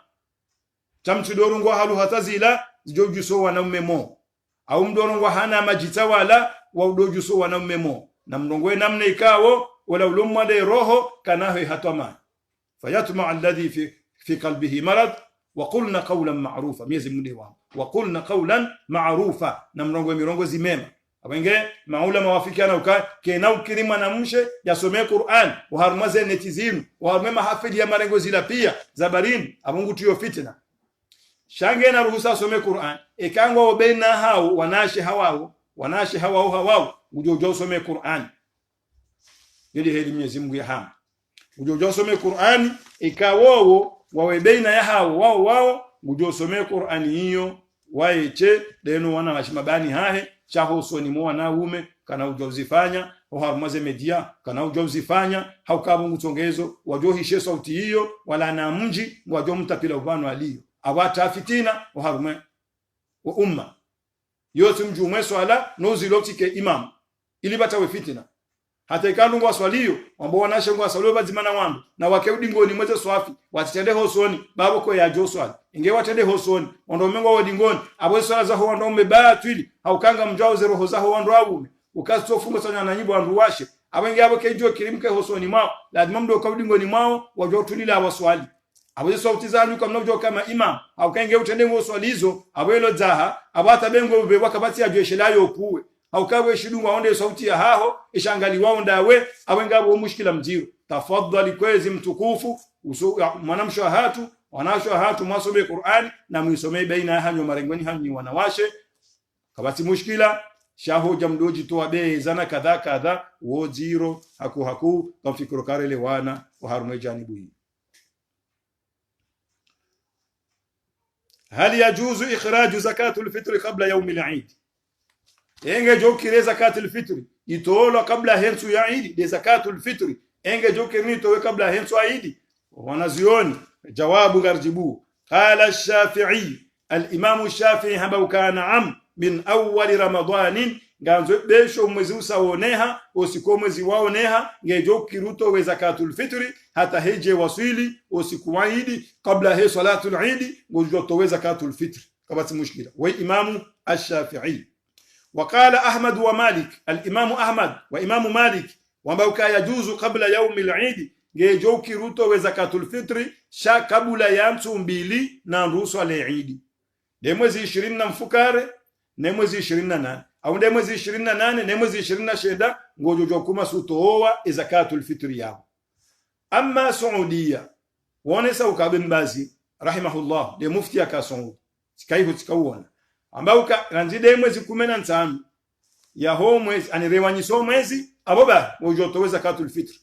tamchidorongo haluha tazila zijojuso wanaume mo au mdorongo hana majita wala wa udojuso wanaume mo na mrongo namna ikawo wala ulumma de roho kanaho hatama fayatma alladhi fi qalbihi marad wa qulna qawlan ma'rufa miezi mudi wa qulna qawlan ma'rufa na mrongo mirongo zimema abenge maula mawafikiana uka kena ukirima na mshe yasomee Qur'an uharumaze netizinu uharume hafidhi ya marengo zila pia zabarini abungu tuyo fitna shange na ruhusa some Qur'an ikangwa obena hao wanashe hawao ujojo some Qur'an yeli heli Mwenyezi Mungu ya hamu ujojo some Qur'an ikawowo wawe baina ya hao wao ujojo some Qur'an hiyo waeche deno wana washimabani hahe chaho soni mwa na ume kana ujozifanya uharumaze media kana ujozifanya haukabu ngutongezo wajohishe sauti hiyo wala na mji wajomtapila ubano aliyo awata fitina uharume wa umma yote mjumwe swala nozilotike imam ili batawe fitina hata ikandu ngwa swaliyo ambao wanashe ngwa swaliyo bazimana wandu na wakeudi ngoni mweze swafi watitende hosoni babo ko ya joswali inge watende hosoni ondo mengo wodingoni abo swala za ho ndo mbeba twili haukanga mjao zero ho za ho ndo awume ukastofunga sana na nyibo andu washe abenge abo kejo kirimke hosoni mwao lazima mdo kaudi ngoni mwao wajo tulila abaswali abo sauti zanyu kama mjo kama imam haukenge utende hoswalizo abelo zaha abata bengo bebwa kabati ya jeshelayo okuwe haukawe shidunga onde sauti ya haho ishangali wao ndawe awengabo mushkila mjiro tafadhali kwezi mtukufu mwanamsho hatu wanasho hatu mwasome Qur'an na muisomee baina hanyo marengoni hanyo wanawashe kabati mushkila shaho jamdoji to be zana kadha wo zero haku kamfikiro karele wana wa harume janibu hii hal yajuzu ikhraju zakatul fitr qabla yawm al-eid enge jokire zakatul fitri itolo kabla hensu ya Eid de zakatul fitri enge jokire itowe kabla hensu ya Eid wanazioni jawabu garjibu qala ash-Shafi'i al-Imam ash-Shafi'i habu kana min awwal Ramadan ganzo besho mwezi usaoneha usiku mwezi waoneha ngejokiruto we zakatul fitri hata heje wasili usiku wa Eid kabla he salatul Eid ngojoto we zakatul fitri kabati mushkila wa Imam ash-Shafi'i وقال أحمد ومالك الإمام أحمد وإمام مالك وما يجوز قبل يوم العيد جوكي روتو وزكاة الفطر شا قبل يامسو mbili na ruhusa le Eid de mwezi 20 na mfukare ne mwezi 28 au de mwezi 28 ne mwezi 26 ngojojo kuma sutoa zakatul fitr yao amma Saudia wonesa ukabin bazi rahimahullah de mufti aka Saudi sikaihu tikauona ambao ranzide mwezi 15 ya ho mwezi anirewanyiso mwezi aboba ngojoto zakatul fitr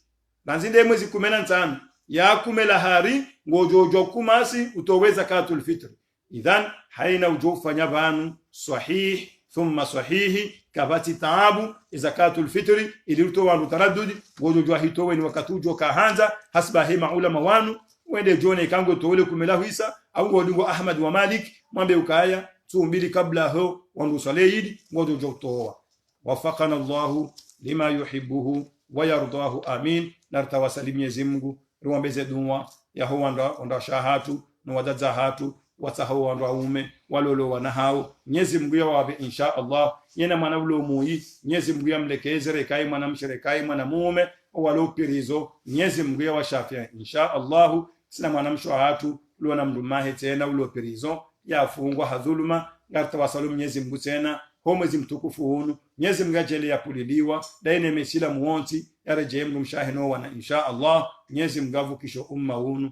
ranzide mwezi 15 ya kumela hari ngojojo kumasi utoweza zakatul fitr idhan haina ujofanya banu sahih thumma sahihi kabati taabu zakatul fitr ili utowa taraddudi ngojojo hitowe ni wakatujo kahanza hasba hima ulama wanu wende jone kango tole kumela hisa au ngodingo Ahmad wa Malik mwambe ukaya tumbili kabla ho wanusaleidi ngojo jotoa wafaqana Allah lima yuhibbuhu wa yardahu amin nartawasali Mwenyezi Mungu ruombeze dua ya ho wanda shahatu no wadaza hatu wasaho wanda ume walolo wanahao Mwenyezi Mungu yawabe insha Allah yena mwana ulo muyi Mwenyezi Mungu yamlekezere kai mwana mshirikai mwana mume walopirizo Mwenyezi Mungu yawashafia insha Allah sina mwana mshahatu ulo na mdumahe tena ulopirizo yafungwa hadhuluma ngarta wasalu Mwenyezi Mungu tena ho mwezi mtukufu hunu Mwenyezi Mungu ajele ya kuliliwa daine mesila muonti yareje mshahino wana insha Allah Mwenyezi Mungu avukisho umma hunu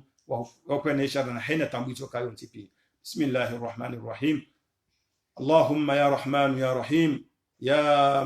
wa kuenesha na hina tambito kayo ntipi bismillahir rahmanir rahim Allahumma ya rahman ya rahim ya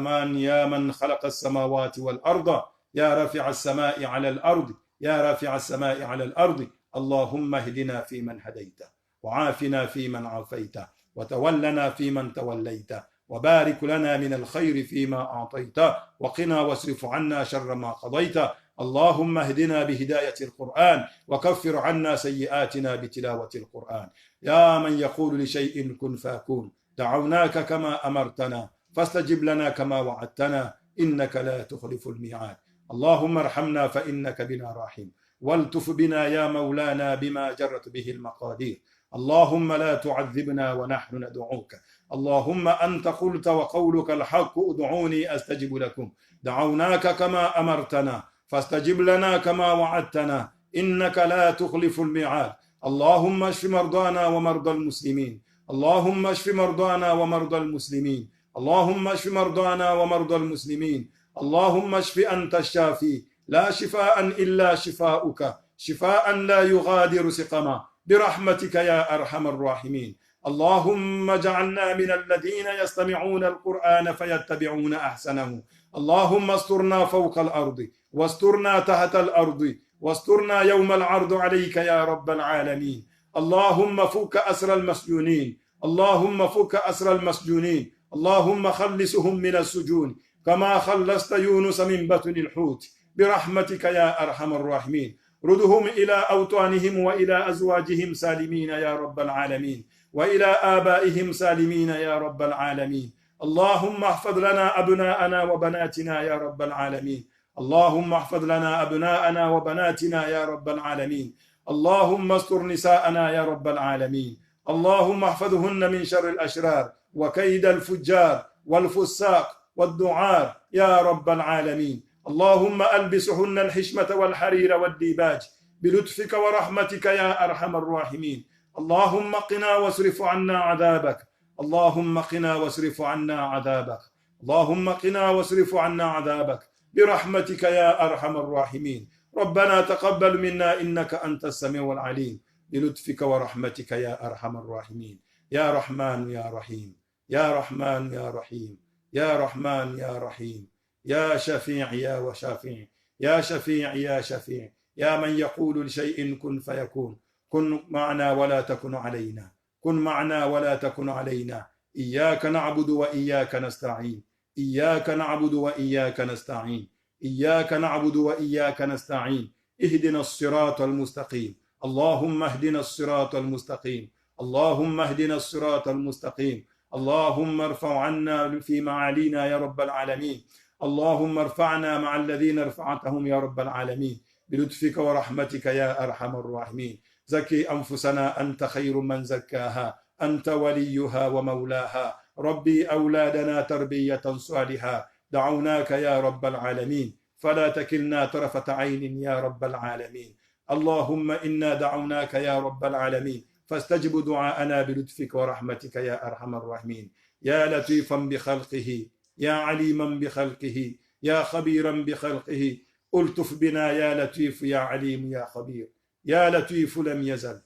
man khalaqa as-samawati wal arda ya rafi'a as-sama'i 'ala al-ardi ya rafi'a as-sama'i 'ala al-ardi Allahumma ihdina fi man hadayta وعافنا فيمن عافيت وتولنا فيمن توليت وبارك لنا من الخير فيما أعطيت وقنا واصرف عنا شر ما قضيت اللهم اهدنا بهداية القرآن وكفر عنا سيئاتنا بتلاوة القرآن يا من يقول لشيء كن فيكون دعوناك كما أمرتنا فاستجب لنا كما وعدتنا إنك لا تخلف الميعاد اللهم ارحمنا فإنك بنا راحم والتف بنا يا مولانا بما جرت به المقادير اللهم لا تعذبنا ونحن ندعوك. اللهم أنت قلت وقولك الحق ادعوني أستجب لكم. دعوناك كما أمرتنا فاستجب لنا كما وعدتنا إنك لا تخلف الميعاد. اللهم اشف مرضانا ومرضى المسلمين. اللهم اشف مرضانا ومرضى المسلمين. اللهم اشف مرضانا ومرضى المسلمين. اللهم اشف أنت الشافي لا شفاء إلا شفاؤك شفاء لا يغادر سقما برحمتك يا أرحم الراحمين. اللهم اجعلنا من الذين يستمعون القرآن فيتبعون أحسنه. اللهم استرنا فوق الأرض واسترنا تحت الأرض واسترنا يوم العرض عليك يا رب العالمين. اللهم فك أسر المسجونين. اللهم فك أسر المسجونين. اللهم خلصهم من السجون كما خلصت يونس من بطن الحوت برحمتك يا أرحم الراحمين. ردهم إلى أوطانهم وإلى أزواجهم سالمين يا رب العالمين وإلى آبائهم سالمين يا رب العالمين. اللهم احفظ لنا أبناءنا وبناتنا يا رب العالمين. اللهم احفظ لنا أبناءنا وبناتنا يا رب العالمين. اللهم استر نساءنا يا رب العالمين. اللهم احفظهن من شر الأشرار وكيد الفجار والفساق والدعار يا رب العالمين. اللهم ألبسهن الحشمة والحرير والديباج بلطفك ورحمتك يا أرحم الراحمين. اللهم قنا واصرف عنا عذابك. اللهم قنا واصرف عنا عذابك. اللهم قنا واصرف عنا عذابك برحمتك يا أرحم الراحمين. ربنا تقبل منا إنك أنت السميع العليم بلطفك ورحمتك يا أرحم الراحمين. يا رحمن يا رحيم يا رحمن يا رحيم يا رحمن يا رحيم يا شفيع يا وشافع يا شفيع يا شفيع يا من يقول لشيء كن فيكون. كن معنا ولا تكن علينا. كن معنا ولا تكن علينا. إياك نعبد وإياك نستعين. إياك نعبد وإياك نستعين. إياك نعبد وإياك نستعين. اهدنا الصراط المستقيم. اللهم اهدنا الصراط المستقيم. اللهم اهدنا الصراط المستقيم. اللهم ارفع عنا في معالينا يا رب العالمين. اللهم ارفعنا مع الذين رفعتهم يا رب العالمين بلطفك ورحمتك يا أرحم الراحمين. زكي أنفسنا أنت خير من زكاها أنت وليها ومولاها. ربي أولادنا تربية صالحة دعوناك يا رب العالمين فلا تكلنا طرفة عين يا رب العالمين. اللهم إنا دعوناك يا رب العالمين فاستجب دعاءنا بلطفك ورحمتك يا أرحم الراحمين. يا لطيفا بخلقه يا عليما بخلقه يا خبيرا بخلقه ألطف بنا يا لطيف يا عليم يا خبير. يا لطيف لم يزل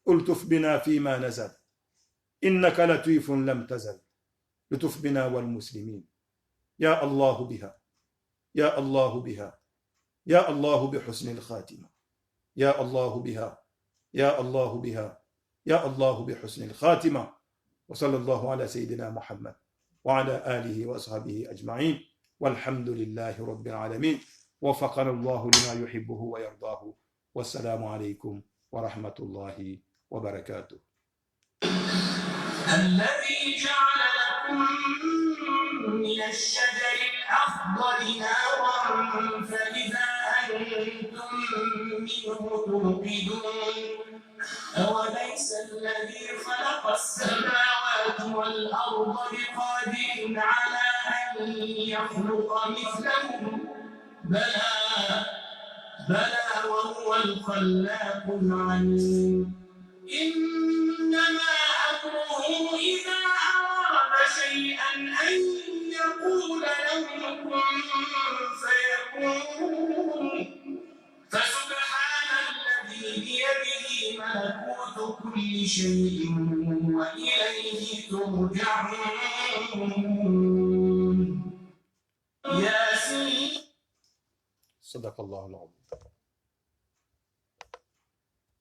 ألطف بنا فيما نزل إنك لطيف لم تزل. لطف بنا والمسلمين. يا الله بها يا الله بها يا الله بحسن الخاتمة. يا الله بها يا الله بها يا الله بحسن الخاتمة. وصلى الله على سيدنا محمد وعلى آله وأصحابه أجمعين والحمد لله رب العالمين. وفقنا الله لما يحبه ويرضاه. والسلام عليكم ورحمة الله وبركاته. الذي جعل لكم من الشجر الأخضر نارا فإذا أنتم منه توقدون. أوليس الذي خلق السماوات والأرض بقادر على أن يخلق مثلهم؟ بلى وهو الخلاق العليم. إنما أمره إذا أراد شيئا أن يقول له كن فيكون. فسبحان الذي بيده ملكوت كل شيء وإليه ترجعون. ياسين. صدق الله العظيم.